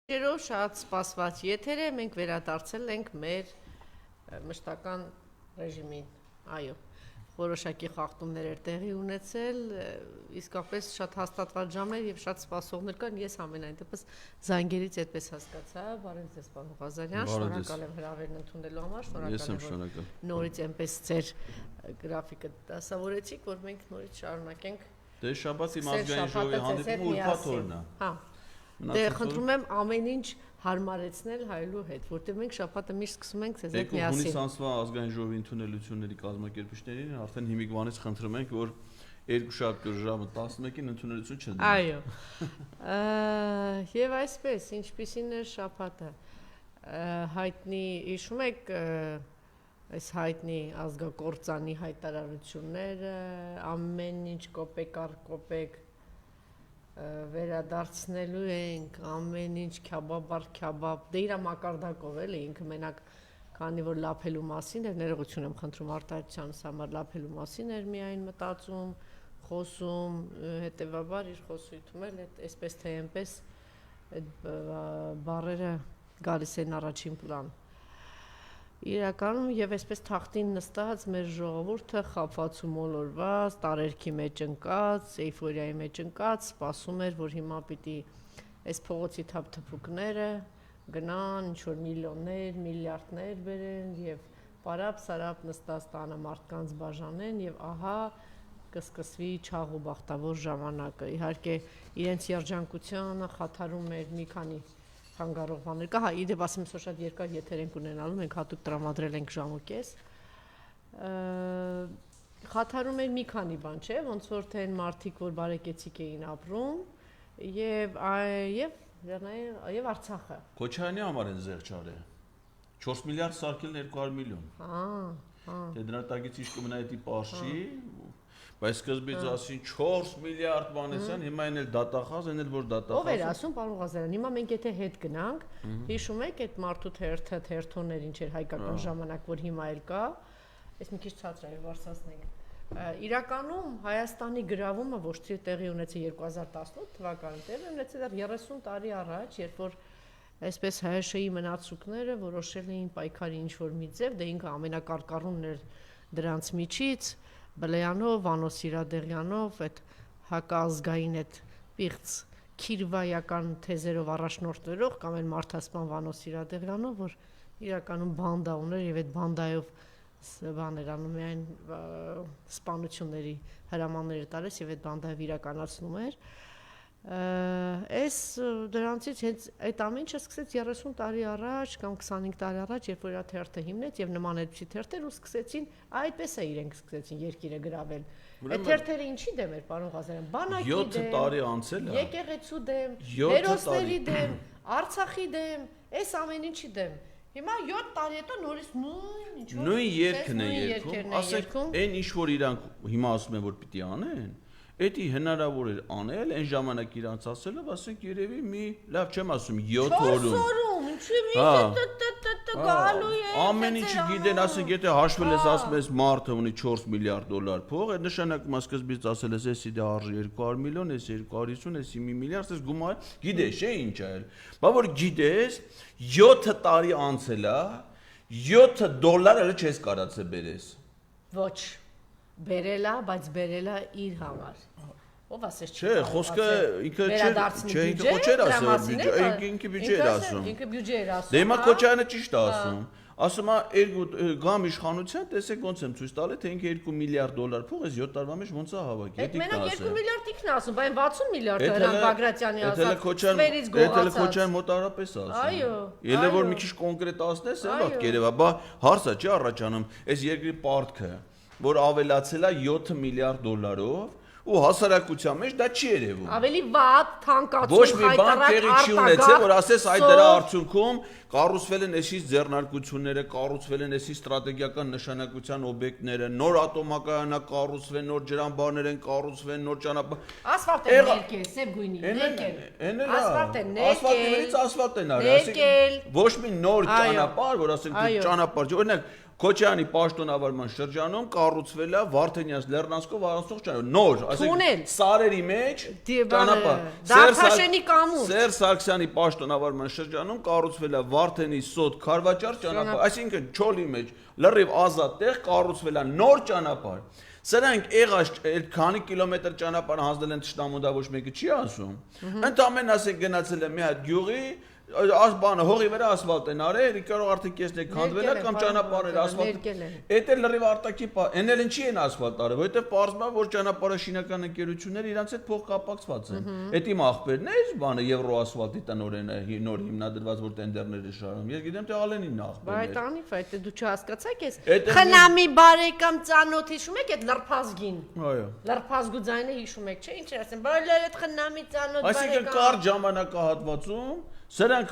Երով շատ սպասված եթեր է, մենք վերադարձել ենք մեր մշտական ռեժիմին, այո, որոշակի խախտումներ էր տեղի ունեցել, իսկապես շատ հաստատված ժամեր և շատ սպասողներ կան, ես ամենայն դեպս զանգերից այդպես հասկացա, բարև ձեզ պարոն Ղազարյան, շնորհակալ եմ հրավերն ընդունելու համար, շնորհակալ եմ, որ նորից այնպես ձեր գրաֆիկը դասավորեցիք, որ մենք նորից շարունակենք Դե շաբաթի ազգային ժողովի հանդիպումը ուրբաթ օրն է։ Դե խնդրում եմ ամեն ինչ հարմարեցնել հայելու հետ, որտեղ մենք շաբաթը միշտ սկսում ենք ձեզ հետ միասին։ Հունիս ամսվա ազգային ժողովի ընդունելությունների կազմակերպիչներին արդեն հիմիկվանից խնդրում ենք, որ երկուշաբթի ժամը 11-ին ընդունելություն չդնեն։ Այո։ Եվ այսպես, ինչպիսին էր շաբաթը, հայտնի հիշում եք այս հայտնի ազգակործանի հայտարարությունները, ամեն ինչ կոպեկ առ կոպեկ վերադարձնելու ենք, ամեն ինչ քյաբաբ առ քյաբաբ, դե իրա մակարդակով էլի, ինքը մենակ քանի որ լափելու մասին էր, ներողություն եմ խնդրում արտահայտությանս համար, լափելու մասին էր միայն մտածում, խոսում, հետևաբար իր խոսույթում էլ այսպես թե այնպես այդ բառերը գալիս են առաջին պլան։ Իրականում եւ այսպես թախտին նստած մեր ժողովուրդը խաբված ու մոլորված, տարերքի մեջ ընկած, էյֆորիայի մեջ ընկած, սպասում էր, որ հիմա պիտի այս փողոցի թափթփուկները գնան, ինչ որ միլիոններ, միլիարդներ բերեն եւ պարապ-սարապ նստած տանը մարդկանց բաժանեն եւ ահա կսկսվի չաղ ու բախտավոր ժամանակը։ Իհարկե իրենց երջանկությունը խաթարում էր մի քանի հանգարող բաներ կա, հա, իդեպ ասեմ, որ շատ երկար եթեր ենք ունենալու, մենք հատուկ տրամադրել ենք ժամ ու կես։ Խաթարում էր մի քանի բան, չէ, ոնց որ թե այն մարդիկ, որ բարեկեցիկ էին ապրում, եւ Արցախը։ Քոչարյանի համար են զեղչարը։ 4 միլիարդ սարքելն 200 միլիոն։ Դե դրա տակից ինչ կմնա էդի պարշի, բայց սկզբից ասին 4 միլիարդ բանեսան, հիմա այն էլ դատախազ, այն էլ որ դատախազ։ Ով էր ասում, պարոն Ղազարյան, հիմա մենք եթե հետ գնանք, հիշում եք այդ մարդու թերթը, թերթոններ ինչ էր հայկական ժամանակ, որ հիմա էլ կա, այս մի քիչ ցածր է բարձրացնենք։ Իրականում Հայաստանի գրավումը ոչ թե տեղի ունեցել 2018 թվականին, տեղի ունեցել 30 տարի առաջ, երբ որ այսպես ՀՀՇ-ի մնացուկները որոշել էին պայքարի ինչ-որ մի ձև, դե ինքը ամենակարկառունն էր դրանց միջից, Բլեյանով, Վանո Սիրադեղյանով, այդ հակազգային այդ պիղծ քիրվայական թեզերով առաջնորդվելով կամ այն մարդասպան Վանո Սիրադեղյանով, որ իրականում բանդա ուներ եւ այդ բանդայով բաներ անում էին սպանությունների հրամաններ տալիս եւ այդ բանդայով իրականացնում էր այս դրանցից հենց այդ ամեն ինչը սկսեց 30 տարի առաջ կամ 25 տարի առաջ, երբ որ իր թերթը հիմնեց եւ նման այդպիսի թերթեր ու սկսեցին այդպես է իրենք սկսեցին երկիրը գրավել։ Այդ թերթերը ինչի դեմ էր, պարոն Ղազարյան, բանակի դեմ, 7 տարի անցել է։ Եկեղեցու դեմ, հերոսների դեմ, Արցախի դեմ, այս ամեն ինչի դեմ։ Հիմա 7 տարի հետո նորից նույն երգն է երգում, ասեք, այն ինչ որ իրանք հիմա ասում են որ պիտի անեն, Էդի հնարավոր էր անել, այն ժամանակ իրանց ասելով, ասենք երևի մի, լավ չեմ ասում, 7 օրում։ 4 օրում, ինչի մի գալու է։ Ամեն ինչ գիտեն, ասենք, եթե հաշվել ես ասում ես մարդը ունի 4 միլիարդ դոլար փող, այդ նշանակում է սկզբից ասել ես, էսի դա արժի 200 միլիոն, էսի 250, էսի 1 միլիարդ, էս գումար, գիտես, չէ՞ ինչ է։ Բա որ գիտես, 7 տարի անցել է, 7 դոլար էլ չես կարացել բերես։ Ոչ։ Բերելա, բայց բերելա իր համար։ Ով ասես չի։ Չէ, խոսքը ինքը չէ, ինքը Քոչարյանը ասում, ինքը բյուջե էր ասում։ Ինքը բյուջե էր ասում։ Դե հիմա Քոչարյանը ճիշտ է ասում։ Ասում է գամ իշխանության, տեսեք ոնց եմ ցույց տալի, թե ինքը 2 միլիարդ դոլար փող էս 7 տարվա մեջ ոնց է հավաքի։ Այդ մենակ 2 միլիարդ ինքն ասում, բայց 60 միլիարդ Հրանտ Բագրատյանի ասած։ Էդ էլ Քոչարյանը մոտարապես ասում։ Այո։ Ելը որ մի քիչ կոնկրետ ասնես, է լավ կերևա, բա հարցը չի առաջանում, այս երկրի պարտքը որ ավելացել է 7 միլիարդ դոլարով ու հասարակության մեջ դա չի երևում։ Ավելի վատ թանկացում ոչ մի բան տեղի չի ունեցել, որ ասես այդ դրա արդյունքում կառուցվել են էսի ձեռնարկությունները, կառուցվել են էսի ստրատեգիական նշանակության օբյեկտները, նոր ատոմակայանա կառուցվեն, նոր ջրամբարներ են կառուցվեն, նոր ճանապարհ։ Ասֆալտ են ներկել, սև գույնի, ներկել։ Ասֆալտ են ներկել։ Ասֆալտ են արել, ասենք ոչ մի նոր ճանապարհ, որ ասենք ճանապարհ, օրինակ Քոչյանի պաշտոնավարման շրջանում կառուցվել է Վարդենյանց Լեռնանցքով առանցող ճանապարհ, նոր, ասենք սարերի մեջ ճանապարհ։ Դարթաշենի կամուր։ Սերժ Սարգսյանի պաշտոնավարման շրջանում կառուցվել է Վարդենի Սոտ Քարվաճար ճանապարհ, այսինքն Չոլի մեջ լրիվ ազատ տեղ կառուցվել է նոր ճանապարհ։ Սրանք եղած այդ քանի կիլոմետր ճանապարհ հանձնել են Տշնամուտա ոչ մեկը չի ասում։ Ընդամենը ասենք գնացել է մի հատ գյուղի բանը հողի վրա ասֆալտ են արել, կարող արդեն կեսնեք քանդվել է կամ ճանապարհները ասֆալտ։ Էդ էլ լրիվ արտակի, էն էլ ինչի են ասֆալտ արել, որովհետև պարզվում է, որ ճանապարհը շինական ընկերությունները իրանց հետ փող կապակցված են։ Էդ իմ աղբերն է, բանը Եվրոասֆալտի տնօրենը նոր հիմնադրված որ տենդերներ է շարում։ Ես գիտեմ թե ալենին աղբերն է։ Բայց անիվ է, դու չհասկացաք ես։ Խնամի բարեկամ ծանոթ հիշում եք այդ լրփազգին։ Այո։ Լրփազգու ձայնը հիշում եք, չէ՞, ինչ էր ասեմ, բոլորը այդ խնամի ծանոթ բարեկամ։ Այսինքն կարճ ժամանակահատվածում սրանք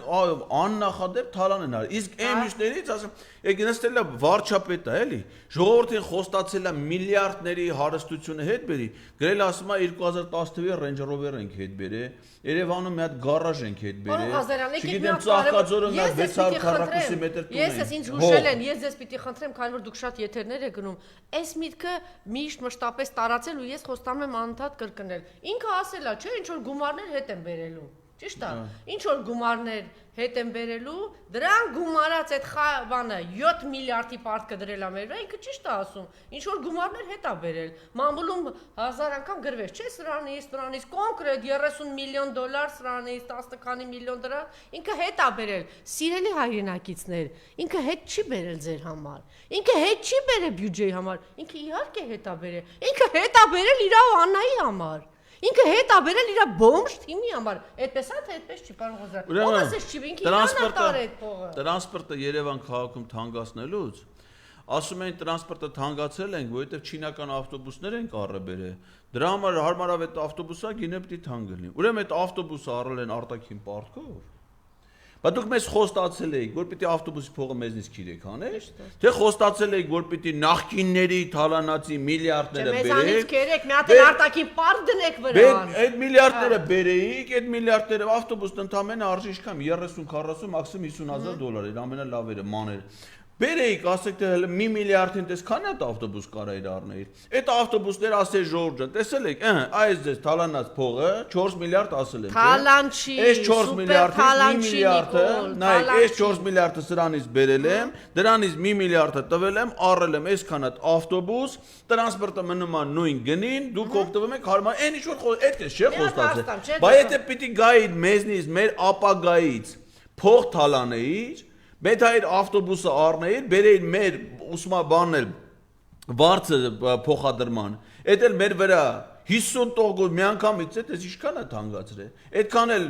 աննախադեպ թալան են արել։ Իսկ այն մյուսներից ասեմ, եկեք նստել է վարչապետը, էլի, ժողովրդին խոստացել է միլիարդների հարստությունը հետ բերի, գրել ասում է 2010 Range Rover ենք հետ բերել, Երևանում մի հատ գարաժ ենք հետ բերել։ Չգիտեմ Ծաղկաձորում մի հատ 640 մետր տուն։ Ես ինձ հուշել են, ես ձեզ պիտի խնդրեմ, քանի որ դուք շատ եթերներ եք գնում, այս միտքը միշտ մշտապես տարածել ու ես խոստանում եմ անընդհատ կրկնել։ Ինքը ասել է, չէ, ինչ որ գումարներ հետ են բերելու։ Ճիշտ է։ Ինչ որ գումարներ հետ են բերելու, դրան գումարած այդ բանը 7 միլիարդի պարտքը դրել է մեր վրա, ինքը ճիշտ է ասում։ Ինչ որ գումարներ հետ է բերել։ Մամուլում 1000 անգամ գրվեց, չէ, սրանից կոնկրետ 30 միլիոն դոլար, սրանից 10 քանի միլիոն դրամ, ինքը հետ է բերել։ Սիրելի հայրենակիցներ, ինքը հետ չի բերել ձեր համար։ Ինքը հետ չի բերել բյուջեի համար, ինքը իհարկե հետ է բերել։ Ինքը հետ է բերել իր Աննայի համար։ Ինքը հետ է բերել իր բոմժ թիմի համար։ Այդպես է, թե այդպես չի, պարոն Ղազարյան։ Ո՞վ ասես չի, ինքը իրանա տար այդ փողը։ Տրանսպորտը Երևան քաղաքում թանկացնելուց ասում են տրանսպորտը թանկացրել ենք, որովհետև չինական ավտոբուսներ են կառաբերել։ Դրա համար հարմարավետ ավտոբուսը գինը պիտի թանկ լինի։ Ուրեմն այդ ավտոբուսը առել են արտաքին պարտքով։ Բայց դուք մեզ խոստացել եք, որ պիտի ավտոբուսի փողը մեզնից քիրեք հանեք, թե խոստացել եք, որ պիտի նախկինների թալանացի միլիարդները բերեք։ Մեզանից քերեք, մի հատ արտաքին պարտ դնեք վրան։ Այդ միլիարդները բերեիք, այդ միլիարդները ավտոբուսն ընդամենը արժի ինչքան 30-40, մաքսիմում $50,000 էր, ամենալավերը, մաներ։ Բերեիք, ասեք թե հələ 1 միլիարդին տես քանի հատ ավտոբուս կարայր առնեիր։ Այդ ավտոբուսները ասել ժողովուրդ, տեսել եք, այս ձեզ թալանած փողը 4 միլիարդ ասել եմ, չէ՞։ Թալանչի, այս 4 միլիարդից 1 միլիարդը, նայեք, այս 4 միլիարդը սրանից բերել եմ, դրանից 1 միլիարդը տվել եմ, առել եմ այսքան հատ ավտոբուս, տրանսպորտը մնում է նույն գնին, դուք օգտվում եք հարմար, այն ինչ որ այդպես չէ խոստացել։ Բայց եթե պիտի գայիդ մեզնից մեր ապագայից փող թալանեիր, Մեծ այդ ավտոբուսը առնեիր, բերեիր մեր ուսումաբաններ վարձը փոխադրման, այդ էլ մեր վրա 50% մի անգամից է, դες ինչքան է թանկացրել, այդքան էլ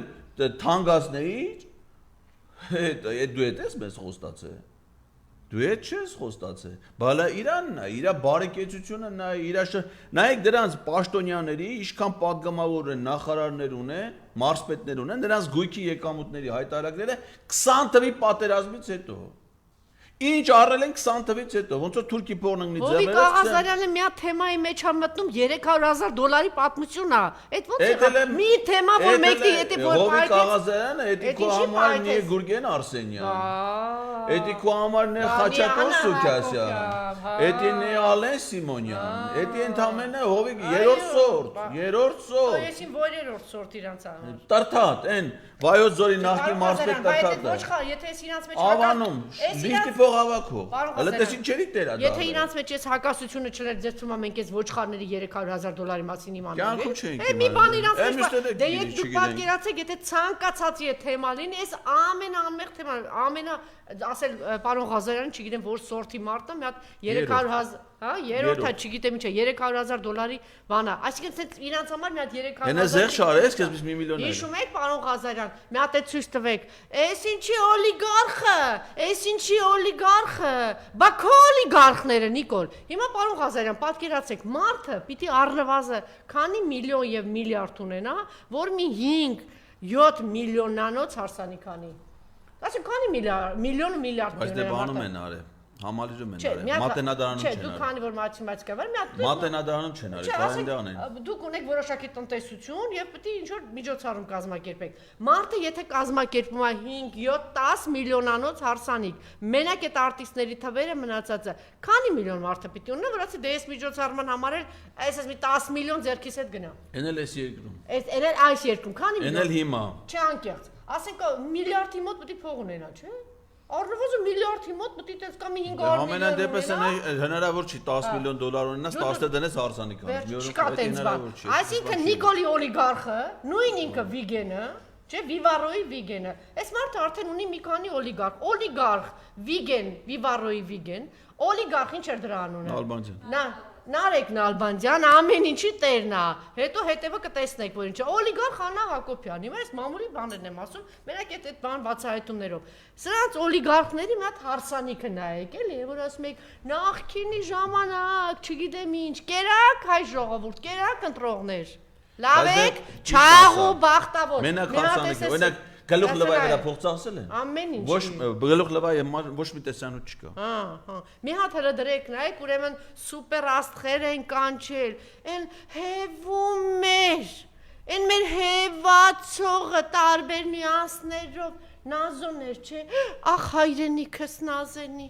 թանկացնեիր, այդ դու ես մեզ խոստացել, դու ես խոստացել, բալա Իրանն է, իր բարեկեցությունը նայեք դրանց պաշտոնյաների, ինչքան պատգամավոր են նախարարներ ունեն, մարզպետներ ունեն, նրանց գույքի եկամուտների հայտարարները 20 թվականի պատերազմից հետո։ Ինչ առել են 20 թվականից հետո, ոնց որ թուրքի փողն ընկնի ձեռներս։ Հովիկ Աղազարյանը մի հատ թեմայի մեջ ա մտնում $300,000 պատմություն ա։ Այդ ոնց է։ Մի թեմա որ մեկի եթե որ Հովիկ Աղազարյանը, էդի քո համարն է Գուրգեն Արսենյան։ Էդի քո համարն է Խաչատուր Սուքասյան։ Էդին է Ալեն Սիմոնյան։ Էդի ընդամենը Հովիկ երրորդ սորտ։ Այսին որ երրորդ սորտ իրանց ա։ Տարթատ, այն Վայոց ձորի նախկին մարզպետ Տարթատը։ Ոչ, եթե ես իրանց մեջ Ավանում, լիստի փող հավաքող։ Հələ դες ինչերի տերա դա։ Եթե իրանց մեջ ես հակասությունը չներ, ձեր թվում է մենք այս ոչխարների $300,000 մասին իմանալու ենք։ Մի բան իրանց մեջ։ Դե եթե դուք պատկերացեք, եթե ցանկացածի է թեմա լինի, այս ամենաանմեղ թեման, ասել պարոն Ղազարյանը, չգիտեմ որ սորտի մարտը, մի հատ 300,000, հա, երրորդը, չգիտեմ ինչ է, $300,000 բանա։ Այսինքն իրանց համար մի հատ 300,000։ Հենա զեղ շարես, քեզ մի միլիոն է։ Հիշում եք պարոն Ղազարյան, մի հատ է ցույց տվեք։ Էս ինչի օլիգարխը, էս ինչի օլիգարխը, բա քո օլիգարխները Նիկոլ։ Հիմա պարոն Ղազարյան, պատկերացեք, մարդը պիտի առնվազն քանի միլիոն եւ միլիարդ ունենա, որ մի 5-7 միլիոնանոց հարսանիք անի։ Այսինքն քանի միլիոն ու միլիարդ Բայց դե բանում են արել, համալիրում են արել, մատենադարանում Չէ, չեն դու արել։ քանի որ մաթեմատիկա վար, մի հատ Մատենադարանում չեն արել, կարելի է անեն։ դուք ունեք որոշակի տնտեսություն եւ պետք է ինչ որ միջոցառում կազմակերպեք։ Մարդը եթե կազմակերպում է 5, 7, 10 միլիոնանոց հարսանիք, մենակ այդ արտիստների թվերը մնացածը, քանի միլիոն մարդը պետք է ունենա, որ ասի դե այս միջոցառման համար էլ այսպես մի 10 միլիոն ձեռքից հետ գնա։ Էն էլ էս երկրում։ Այս երկրում քանի Էն էլ հիմա։ Չէ, անկեղծ։ Ասենք միլիարդի մոտ պետք է փող ունենա, չէ՞։ Առնվազն միլիարդի մոտ պետք է տես կամ 500 միլիոն։ Ամենայն դեպս հնարավոր չի 10 միլիոն դոլար ունենաս, 10-ը դնես հարսանիք անես։ Մի Չկա տենց բան։ Այսինքն Նիկոլի օլիգարխը, նույն ինքը Վիգենը, չէ, Վիվարոյի Վիգենը։ Այս մարդը արդեն ունի մի քանի օլիգարխ, Վիգեն, Վիվարոյի Վիգեն, օլիգարխ ինչ էր դրա անունը։ Նալբանդյան։ Նարեկ Նալբանդյան ամեն ինչի տերն է։ Հետո հետևը կտեսնեք, որ ինչ է։ Օլիգարխ Աննա Հակոբյան։ Հիմա ես մամուլի բաներն եմ ասում, մենակ այդ բան բացահայտումներով։ Սրանց օլիգարխների մի հատ հարսանիքը նայեք, էլի, որ ասում եք նախքինի ժամանակ, չգիտեմ ինչ, կերակ հայ ժողովուրդ, կերակ ընտրողներ։ Լավ եք, չաղ ու բախտավոր։ Մենակ հարսանիքը, օրինակ գլուխ լվայի վրա փող ծախսել են։ Ամեն ինչ։ Ոչ գլուխ լվայի ոչ մի տեսանյութ չկա։ Հա։ Մի հատ հրդրեք նայեք, ուրեմն սուպեր աստղեր են կանչել, են հեվում էր։ Են մեր հեվացողը տարբեր նյուանսներով նազոներ, չէ։ Ախ հայրենիքս նազենի,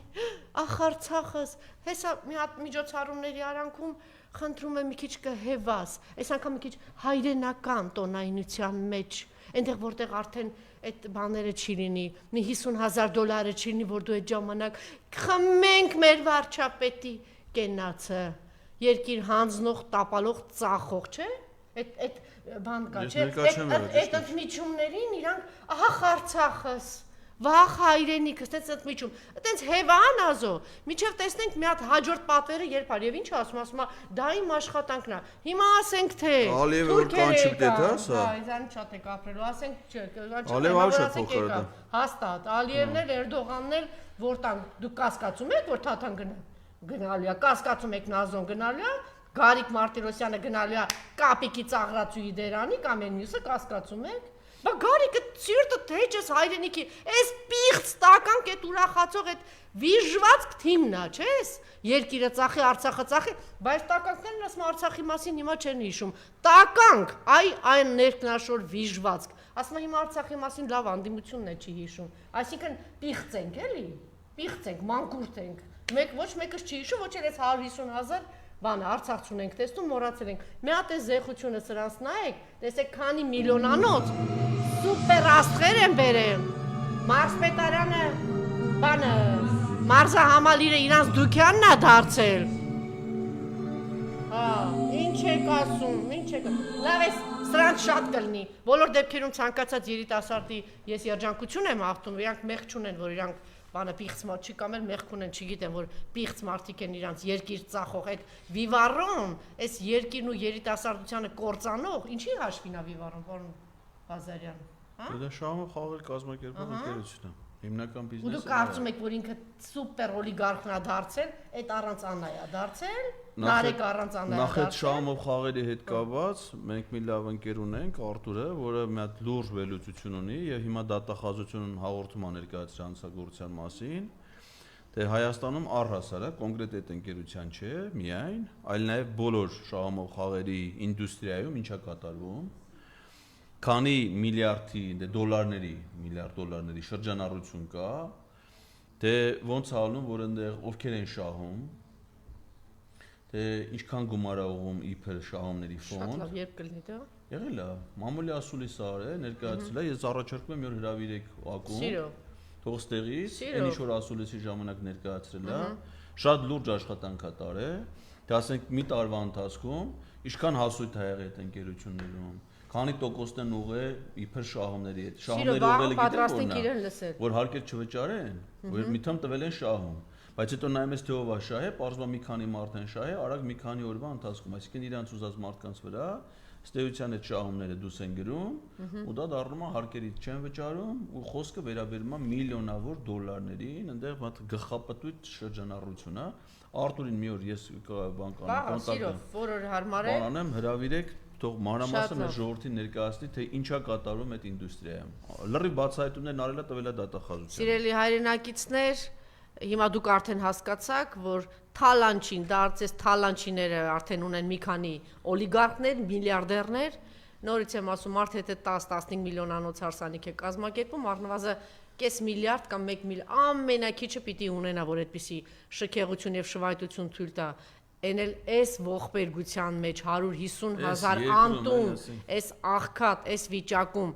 ախ Արցախս։ Հեսա մի հատ միջոցառումների արանքում խնդրում եմ մի քիչ կհեվաս, այս անգամ մի քիչ հայրենական տոնայնության մեջ, այնտեղ որտեղ արդեն այդ բաները չի լինի, մի $50,000 չի լինի, որ դու այդ ժամանակ խմենք մեր վարչապետի կենացը, երկիր հանձնող, տապալող, ծախող, չէ։ Այդ բան կա, չէ։ Այդ ընդմիջումներին իրանք ահա Արցախս Վախ հայրենիքս, տենց ընդմիջում, տենց հևան ազո, միջև տեսնենք մի հատ հաջորդ պատվերը երբ ար, եւ ինչ ասում է, դա իմ աշխատանքն է, հիմա ասենք թե, Ալիևը որ կանչիկ դե դա, սա, իզան շատ եք ապրելու, ասենք չէ, Ալիև շատ փոխել է, հաստատ, Ալիևն էլ, Էրդողանն էլ, որ տան, դուք կասկածում եք, որ թաթան գնալու է, կասկածում եք Նազոն գնալու է, Գարիկ Մարտիրոսյանը գնալու է Կապիկի ծաղրացուի դերանի կամ այն մյուսը կասկածում եք Բա Գարիկը սիրտը թեջես հայրենիքի, այս պիղծ տականք այդ ուրախացող այդ վիժված թիմն է, չես, երկիրը ծախի, Արցախը ծախի, բայց տականքներն ասում Արցախի մասին հիմա չեն հիշում, տականք, այն ներքնաշոր վիժվածք, ասում հիմա Արցախի մասին լավ անդիմությունն է չի հիշում, այսինքն պիղծ ենք, էլի, պիղծ ենք, մանկուրտ ենք, ոչ մեկս չի հիշում, ոչ էլ այս 150,000 բանը Արցախցուն ենք տեսնում, մոռացել ենք։ Մի հատ է զեղությունը սրանց նայեք, տեսեք քանի միլիոնանոց սուպեր աստղեր են բերել։ Մարզպետարանը բանը մարզահամալիրը իրանց դուքյանն է դարձել։ Հա, ինչ եք ասում, ինչ եք։ Լավ է, սրանց շատ կլինի։ Բոլոր դեպքերում ցանկացած երիտասարդի ես երջանկություն եմ աղթում, իրանք մեղք չունեն, որ իրանք բանը պիղծ մարդ չի կամ էլ մեղք ունեն, չգիտեմ, որ պիղծ մարդիկ են իրանց երկիր ծախող, այդ Վիվարոն, այս երկիրն ու երիտասարդությանը կործանող, ինչի հաշվին է Վիվարոն, պարոն Բազարյան, հա? Դա շահը խաղալ կազմակերպող ընկերություն է, հիմնական բիզնեսը։ Ու դուք կարծում եք, որ ինքը սուպեր օլիգարխն է դարձել, այդ առանց Աննա է դարձել, Նարեկ առանց Աննա է Նախ այդ դարձել։ շահումով խաղերի հետ կապված մենք մի լավ ընկեր ունենք, Արտուրը, որը մի հատ լուրջ վերլուծություն ունի եւ հիմա դատախազություն հաղորդում ներկայացրել հանցագործության մասին։ Դե Հայաստանում առհասարակ կոնկրետ այդ ընկերության չէ, միայն, այլ նաեւ բոլոր շահումով խաղերի ինդուստրիայում ինչա կատարվում։ Քանի միլիարդի միլիարդ դոլարների շրջանառություն կա, դե ոնց է ալնում, որ այնտեղ ովքեր են շահում, դե ինչքան գումար է ուղում իբր շահումների ֆոնդ։ Շատ լավ, երբ կլինի դա։ Եղել է, մամուլի ասուլիսը արել, ներկայացրել է, ես առաջարկում եմ, որ հրավիրեք ակում։ Սիրո։ Թող ստեղից, այն ինչ որ ասուլիսի ժամանակ ներկայացրել է, շատ լուրջ աշխատանք է տարել, դա ասենք մի տարվա ընթացքում ինչքան հասույթ է եղել այդ ընկերություններում։ Քանի տոկոսն են ուղղել իբր շահումների հետ։ Շահումները ուղղելը գիտեն որ հարկեր չվճարեն, որ միտամ տվել են շահում։ Բայց հետո նայում ես թե ով է շահե, պարզվա մի քանի մարդ են շահե, արագ մի քանի օրվա ընթացքում, այսինքն իրանց ուզած մարդկանց վրա ստեյության այդ շահումները դուս են գրում, ու դա դառնում է հարկերից չեն վճարում, ու խոսքը վերաբերում է միլիոնավոր դոլարներին, այնտեղ մատ գլխապտույտ շրջանառություն է։ Արտուրին մի օր ես բան կանեմ, կոնտակտ որը հարմար է։ Բանանեմ, հրավիրեք, թող մանրամասն այս ժողովրդին ներկայացնի, թե ինչա կատարվում այդ ինդուստրիայում։ Լրիվ բացահայտումներն արելա տվելա դատախազության։ Սիրելի հայրենակիցներ, հիմա դուք արդեն հասկացաք, որ Թալանչին, դա արծես Թալանչիները արդեն ունեն մի քանի օլիգարխներ, միլիարդերներ, նորից եմ ասում, մարդ հետ 10-15 միլիոնանոց հարսանիք է կազմակերպում, առնվազն կես միլիարդ կամ 1 միլիարդ ամենակիչը պիտի ունենա, որ այդպիսի շքեղություն եւ շվայտություն թույլ տա։ Էն էլ էս ողբերգության մեջ 150,000 անտուն, էս աղքատ, էս վիճակում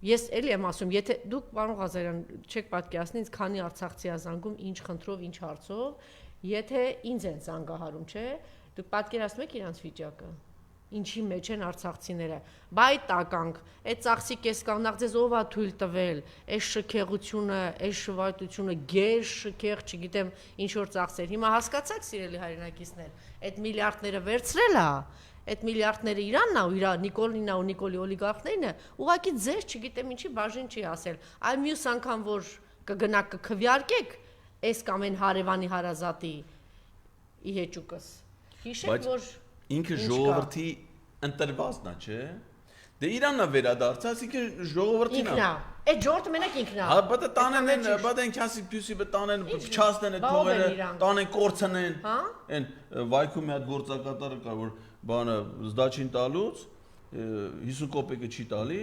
ես էլի եմ ասում, եթե դուք պարոն Ղազարյան չեք պատկերացնի ինձ քանի արցախցի ազանգում, ինչ խնդրով, ինչ հարցով, եթե ինձ են զանգահարում, չէ, դուք պատկերացնում եք իրանց վիճակը, ինչի մեջ են արցախցիները, բայ տականք, այդ ծախսի կեսկանախ ձեզ ով է թույլ տվել, այս շքեղությունը, այս շվայտությունը, գեր, շքեղ, չգիտեմ, ինչ որ ծախսեր, հիմա հասկացաք սիրելի հայրենակիցներ, այդ միլիարդները վերցրել է, այդ միլիարդները Իրանն է ու իր Նիկոլին ու Նիկոլի օլիգարխներն է, ուղղակի ձեզ չգիտեմ ինչի բաժին չի ասել, այլ մյուս անգամ որ կգնաք կքվյարկեք, այս կամ այն հարևանի հարազատի իհեճուկս։ Հիշեք որ ինքը ժողովրդի ընտրվածն է, չէ։ Դե Իրանն է վերադարձած, ինքը ժողովրդին է։ Ինքն է։ Այդ ժողովուրդը մենակ ինքն է։ Հա, բայց տանեն, բայց այն քասի փյուսի տանեն, փչացնեն այդ փողերը, տանեն կորցնեն։ Այն վայքում մի հատ գործակատարը կա, որ բանը զդաչին տալուց 50 կոպեկը չի տալի,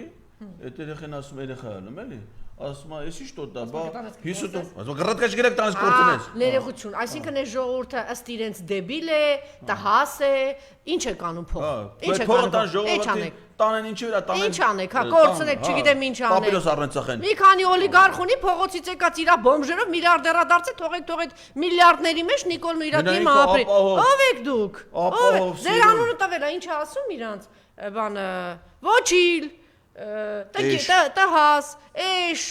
այդ երեխան ասում երեխա ալում էլի։ Ասում է, «Էսի что դա, բա 50 տոն»։ Ասում գրած կաշկերեք տանես կորցնես։ Ներողություն, այսինքն այս ժողովուրդը ըստ իրենց դեբիլ է, տհաս է, ինչ է կանում փող։ Ինչ է կանում։ Տանեն ինչի վրա, տանեն։ Ինչ անեք, հա, կորցնեք, չգիտեմ ինչ անեք։ Պապիրոս առնեն ծախեն։ Մի քանի օլիգարխ ունի, փողոցից եկած իր բոմժերով միլիարդերադարձ է, թողեք այդ միլիարդների մեջ Նիկոլն ու իր դիմը ապրի։ Ո՞վ եք դուք։ Ո՞վ եք։ Ձեր անունը տվել է, ինչ է ասում իրանց, բանը, ոչիլ, տհաս, էշ,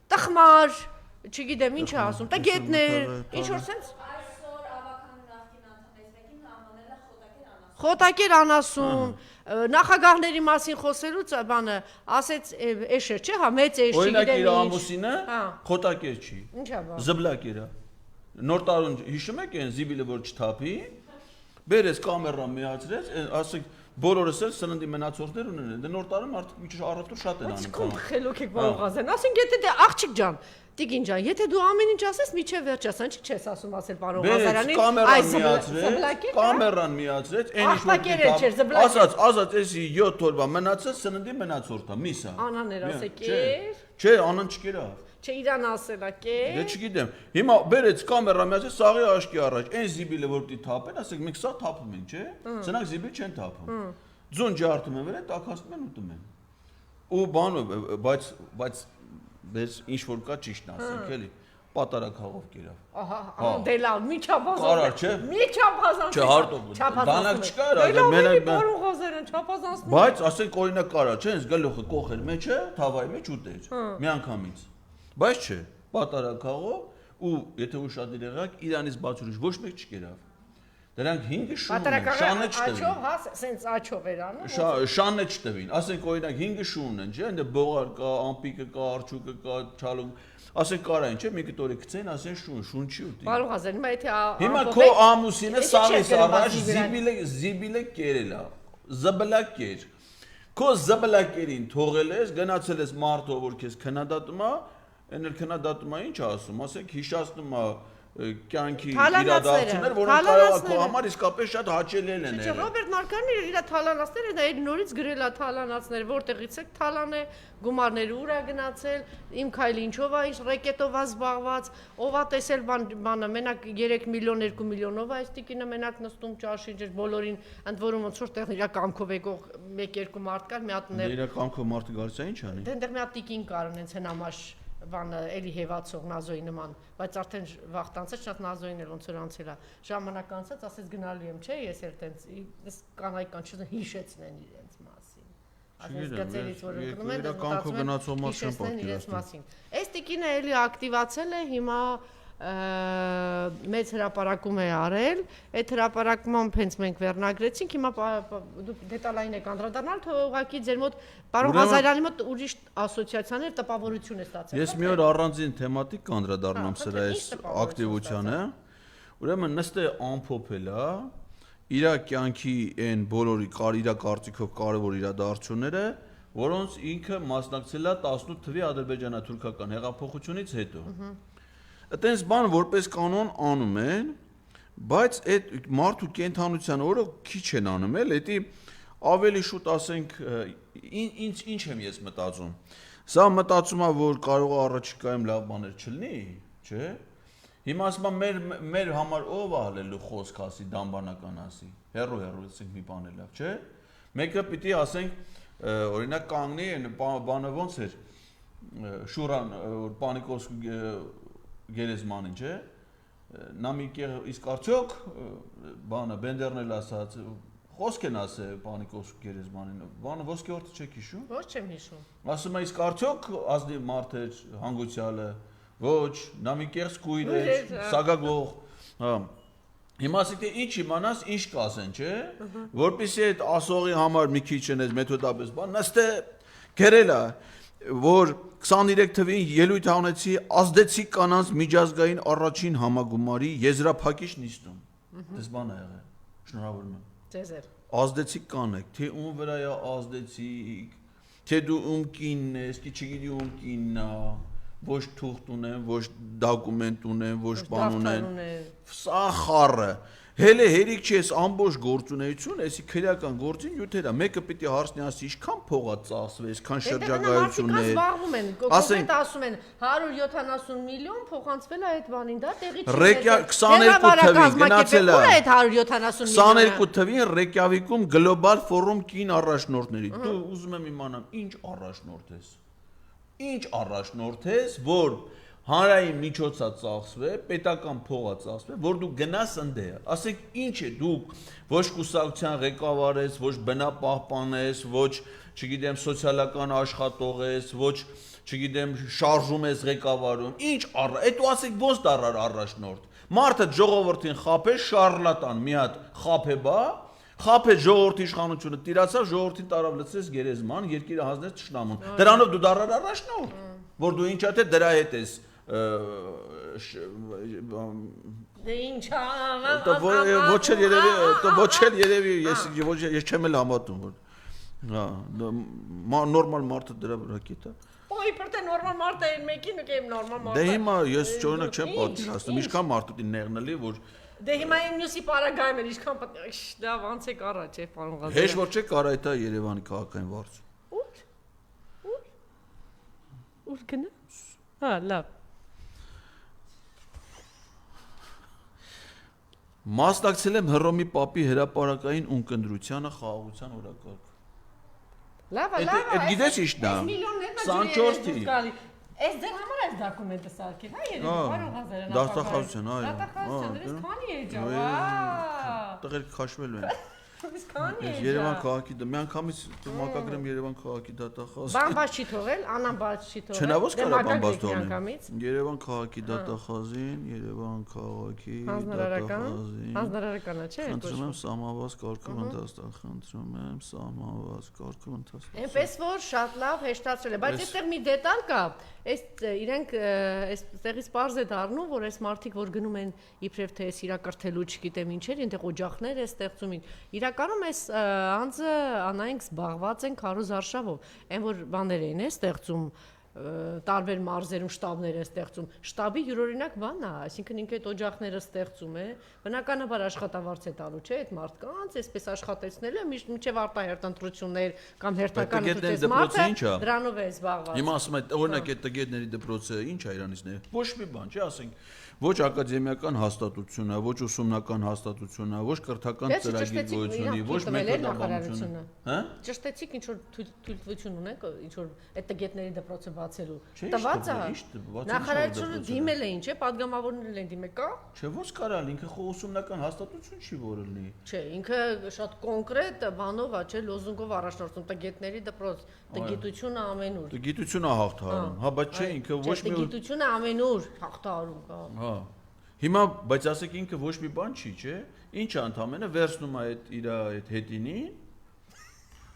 տխմար, չգիտեմ ինչ է ասում, տգետներ, ինչ որ սենց։ Այսօր ավականու նախկին անդամներից մեկին անվանել է Խոտակեր անասուն, նախագահների մասին խոսելուց բանը ասեց էշեր, չէ՞, հա, մեծ էշ, չգիտեմ ինչ։ Օրինակ իր ամուսինը խոտակեր չի։ Ինչա բա։ Զբլակեր է։ Նոր տարուն հիշում եք այն զիբիլը որ չթափի, բերեց կամերան միացրեց, ասեք բոլորս էլ սննդի մնացորդներ ունեն։ Դե նոր տարում արդյոք մի քիչ առատուր շատ են անում։ Ո՞նց խելոք եք կարող ասեն։ Ասենք եթե դե աղջիկ ջան, Տիկին ջան, եթե դու ամեն ինչ ասես, միջև վերջ ասան, չի չես ասում ասել պարոն Ղազարյանին, կամերան միացրեց, այն ինչ որ ասած, էսի 7 օրվա մնացած սննդի մնացորդա, միսա։ Անաներ ասեկեր։ Չէ, անան չկերա։ Չէ, իրան ասելա կեր։ Դե չգիտեմ։ Հիմա բերեց կամերա միացրեց սաղի աշկի առաջ, այն զիբիլը որ պիտի թափեն, ասեք մենք սա թափում ենք, չէ։ Սրանք զիբիլ չեն թափում։ Ձուն ջարդում են վրա, տակածում են ուտում են։ Ու բանը, բայց Բայց ինչ որ կա ճիշտն ասենք էլի պատարակաղով կերավ։ Ահա, դե լավ, մի չափազանց։ Կարար, չէ։ Մի չափազանց։ Չէ, հարտով։ Դանակ չկար, մենակ պարոն Ղազարյան չափազանցնում։ Բայց ասենք օրինակ կարա, չէ, ինձ գլուխը կողեր մեջը, թավայի մեջ ուտեր։ Միանգամից։ Բայց չէ, պատարակաղով ու եթե ուշադիր եղաք, իրանից բաց ուրիշ ոչ մեկ չկերավ։ Դրանք 5 շուն են, շանը չտվին։ Աչով, հա, սենց աչով էր անում։ Շանը չտվին։ Ասենք օրինակ 5 շուն են, չէ, այնտեղ բողար կա, ամպիկը կա, արջուկը կա, չալում։ Ասենք կարային, չէ, մի կտորի գցեն, ասեն շուն չի ուտի։ Պարոն Ղազարյան, հիմա եթե հիմա քո ամուսինը սաղից առաջ զիբիլը կերել է, զբլակեր։ Քո զբլակերին թողել ես, գնացել ես մարդով, որ քեզ քննադատում է, այն էլ քննադատում է ինչ ասում, ասենք հիշացնում է կյանքի իրադարձություններ, որոնք կարող է քո համար իսկապես շատ հաճելի են եղել։ Չէ, Ռոբերտ Մարգարյանը իր թալանացները դա իր նորից գրել է թալանացները, որտեղից է թալանը, գումարները ուր է գնացել, իմ քայլը ինչով է, ինչ ռեկետով է զբաղված, ով է տեսել բանը, մենակ 3 միլիոն 2 միլիոնով է այս տիկինը մենակ նստում ճաշի, ջեր բոլորին ընդ որում ոնց որ տեղ իր կամքով եկող 1-2 մարդ կար, մի հատ իր կամքով մարդը գալիս է ինչ անի։ Դե այնտեղ մի հատ տիկին կար, այնց հնամաշ բանը էլի հեվացող Նազոյի նման, բայց արդեն վախտանցած շատ Նազոյին էլ ոնց որ անցել է։ Ժամանակ անցած ասեց գնալու եմ, չէ, ես էլ տենց կանայք կանչում հիշեցնեն իրենց մասին։ Ասես գծերից որ ընկնում են, կամքով գնացող մարդ չեն պատկերացնում։ Այս տիկինը էլի ակտիվացել է, հիմա մեծ հրապարակում է արել, այդ հրապարակմամբ հենց մենք վերնագրեցինք, հիմա դուք դետալային եք անդրադառնալ, թե ուղղակի ձեր մոտ պարոն Ղազարյանի մոտ ուրիշ ասոցիացիաներ տպավորություն է ստացել։ Ես մի օր առանձին թեմատիկ կանդրադառնամ սրա այս ակտիվությանը, ուրեմն նստե ամփոփել է, իր կյանքի այն բոլորի իր կարծիքով կարևոր իրադարձությունները, որոնց ինքը մասնակցել է 18 թվականի ադրբեջանա-թուրքական հեղափոխությունից հետո։ Այդպես բան որպես կանոն անում են, բայց այդ մարդու կենթանության օրը քիչ են անում, էլի ավելի շուտ ասենք ինչ եմ ես մտածում։ Սա մտածում եմ, որ կարող է առաջիկայում լավ բաներ չլինի, չէ՞։ Հիմա ասում եմ մեր համար ով է հալելու խոսք ասի, դամբանական ասի։ Հերո ասենք մի բան է լավ, չէ՞։ Մեկը պիտի ասենք օրինակ կանգնի բանը ոնց էր Շուրան որ Պանիկովսկի գերեզմանին, չէ՞։ Նա մի իսկ արդյոք բանը Բենդերն էլ ասած խոսք են ասել Պանիկովսկի գերեզմանին, բանը ոսկեորթը չեք հիշում։ Ոչ չեմ հիշում։ Ասում եմ իսկ արդյոք ազնիվ մարդ էր հանգուցյալը, ոչ, նա մի կեղծ կույր էր, սագագող, հա։ Հիմա ասեք թե ինչ իմանաս, ինչ կասեն, չէ՞, որպեսզի այդ ասողի համար մի քիչ այնպես մեթոդապես բան, նստե գերելա, որ 23 թվականին ելույթ անեցի ազդեցիկ կանանց միջազգային առաջին համագումարի եզրափակիչ նիստում։ Դες բան ա եղել։ Շնորհավորում եմ։ Ձեզ Ազդեցիկ կանեք, թե ում վրա է ազդեցիկ, թե դու ում կինն ես, չգիտի ում կինն է, ոչ թուղթ ունեն, ոչ դոկումենտ ունեն, ոչ բան ունեն։ Սա խառը։ Հելը հերիք չի ես ամբողջ գործունեություն, էսի քրեական գործին նյութեր է։ Մեկը պիտի հարցնի ասի, ինչքան փող է ծախսվել, այսքան շրջագայություններ։ Զբաղվում են, կոնկրետ ասում են 170 միլիոն փոխանցվել է այդ բանին, դա տեղի չի։ 22 թվականին Ռեյկյավիկում գլոբալ ֆորում կին առաջնորդների։ Դու ուզում եմ իմանամ, ինչ առաջնորդ ես։ Ինչ առաջնորդ ես, որ հանրային միջոցա ծախսվել, պետական փողա ծախսվել, որ դու գնաս ընդե։ Ասեք ինչ է դու ոչ կուսակցության ղեկավար ես, ոչ բնապահպան ես, ոչ, չգիտեմ, սոցիալական աշխատող ես, ոչ, չգիտեմ, շարժում ես ղեկավարում։ Ինչ այդ ու ասեք ոնց դառար առաջնորդ։ Մարդը ժողովրդին խափե շարլատան, մի հատ խափե բա, խափե ժողովրդի իշխանությունը տիրացավ, ժողովրդին տարավ լցրեց գերեզման, երկիրը հանձնեց թշնամուն։ Դրանով դու դառար առաջնորդ, որ դու ինչա թե դրա հետ ես Դե ինչ ոչ էլ երևի ես չեմ էլ համատում որ հա նորմալ մարդը դրա վրա կետա Ոյ պրտե նորմալ մարդը այն մեկին ու կեմ նորմալ մարդը Դե հիմա ես ճորոնակ չեմ պատկերացնում ինչքան մարդու դի նեղնելի որ Դե հիմա այն մյուսի պարագայում էր ինչքան դա ոնց է կարա չէ պարոն Ղազարյան Հեշ որ չէ կարա դա Երևանի քաղաքային վարձ Ուր գնա Հա լավ Մասնակցել եմ Հռոմի Պապի հրապարակային ունկնդրությանը խաղաղության օրակարգ Լավ Այդ գիտես ի՞նչն է 24 թի Այս դեր համար այս դոկումենտը սարքել հա երևի պարոն Ղազարյան Դաստախազության այո Դաստախազության դες քանի է ջավա Տղեր քաշվել են Դες քանի է Երևան քաղաքի մի անգամից մակագրեմ Երևան քաղաքի դատախազ Բամբաս չի թողել անամբաս չի թողել Չնայած կարա բամբաս թողնի Երևան քաղաքի դատախազին Երևան քաղաքի դատախազին Հանրարարականա չէ Խնդրում եմ սահմանված կարգով ընդհանրապես խնդրում եմ սահմանված կարգով ընդհանրապես Այնպես որ շատ լավ հեշտացրել է բայց այստեղ մի դետալ կա այս իրենք այստեղից པարզ է դառնում որ այս մարդիկ որ գնում են իբրև թե սիրակրթելու չգիտեմ ինչեր այնտեղ օջախներ է ստեղծում իրականում այս անձը անայինք զբաղված են քարոզարշավով այն որ բաներ են ստեղծում տարբեր մարզերում շտաբներ են ստեղծում շտաբի յուրօրինակ բանն է այսինքն ինքը այդ օջախները ստեղծում է բնականաբար աշխատավարձ է տալու չէ այդ մարդկանց այսպես աշխատեցնելը մինչև արտահերտ ընտրություններ կամ հերթական ընտրություններ մարդը դրանով է զբաղված Հիմա ասում եմ օրինակ այդ տգետների դպրոցը ինչ է իրանից ոչ մի բան չէ ասենք ոչ ակադեմիական հաստատությունը ոչ ուսումնական հաստատությունը ոչ կրթական ծրագիր գոյությունի ոչ մեթոդաբանությունը հա ճշտեցիք ինչ որ թույլտվություն ունեք ինչ որ այդ տգետների դպրոցը բացելու տված է նախարարությունը դիմել է ինչ է падգամավորներ են դիմել կա չէ ո՞նց կարալ ինքը ուսումնական հաստատություն չի որ լինի չէ ինքը շատ կոնկրետ բանով է չէ լոզունգով առաջնորդում տգետների դպրոց տգիտությունը ամենուր տգիտությունը հաղթահարում հա բայց չէ ինքը ոչ մի տգիտությունը ամենուր հաղթահարում կա Հա Հիմա բայց ասեք ինքը ոչ մի բան չի, չէ՞։ Ինչ է ընդամենը վերցնում է այդ իր այդ հետինին։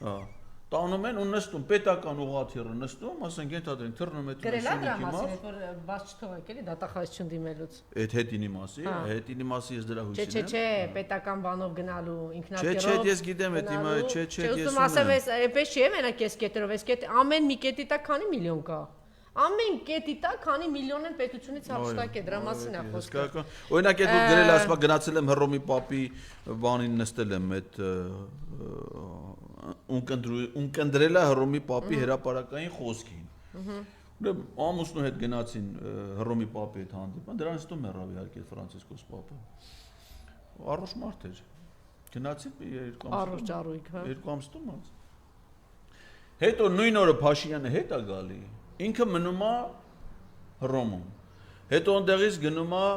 Հա։ տանում են ու նստում, պետական ուղղաթիռը նստում, ասենք ենթադրենք թռնոմետրի Գրելա դրա շնորհքի մասին, մաս, որ բաց չթողեք էլի դատախազություն դիմելուց։ այդ հետինի մասի, հետինի մասի ես դրա հույսին եմ։ Չէ, պետական բանով գնալու ինքնաթիռով։ Չէ, ես գիտեմ այդ իմը, չէ, ես ուզում ասեմ, այնպես չի մենակ ես կետերով, այս կետ ամեն մի կետի տակ քանի միլիոն կա։ Ամեն կետի տակ քանի միլիոն են պետությունից հաշտակ է, դրա մասին է խոսքը։ Օրինակ այդ որ գրել ասма գնացել եմ Հռոմի Պապի բանին նստել եմ այդ ունկնդրելա Հռոմի Պապի հրապարակային խոսքին։ Ուրեմն ամուսնու հետ գնացին Հռոմի Պապի հետ հանդիպան, դրանից հետո մեռավ իհարկե Ֆրանցիսկոս Պապը։ Առողջ մարդ էր։ Գնացին 2 ամս։ Առողջ առույգ, հա։ 2 ամս տոմած։ Հետո նույն օրը Փաշինյանը հետ է գալի։ Ինքը մնում է Հռոմում։ Հետո այնտեղից գնում է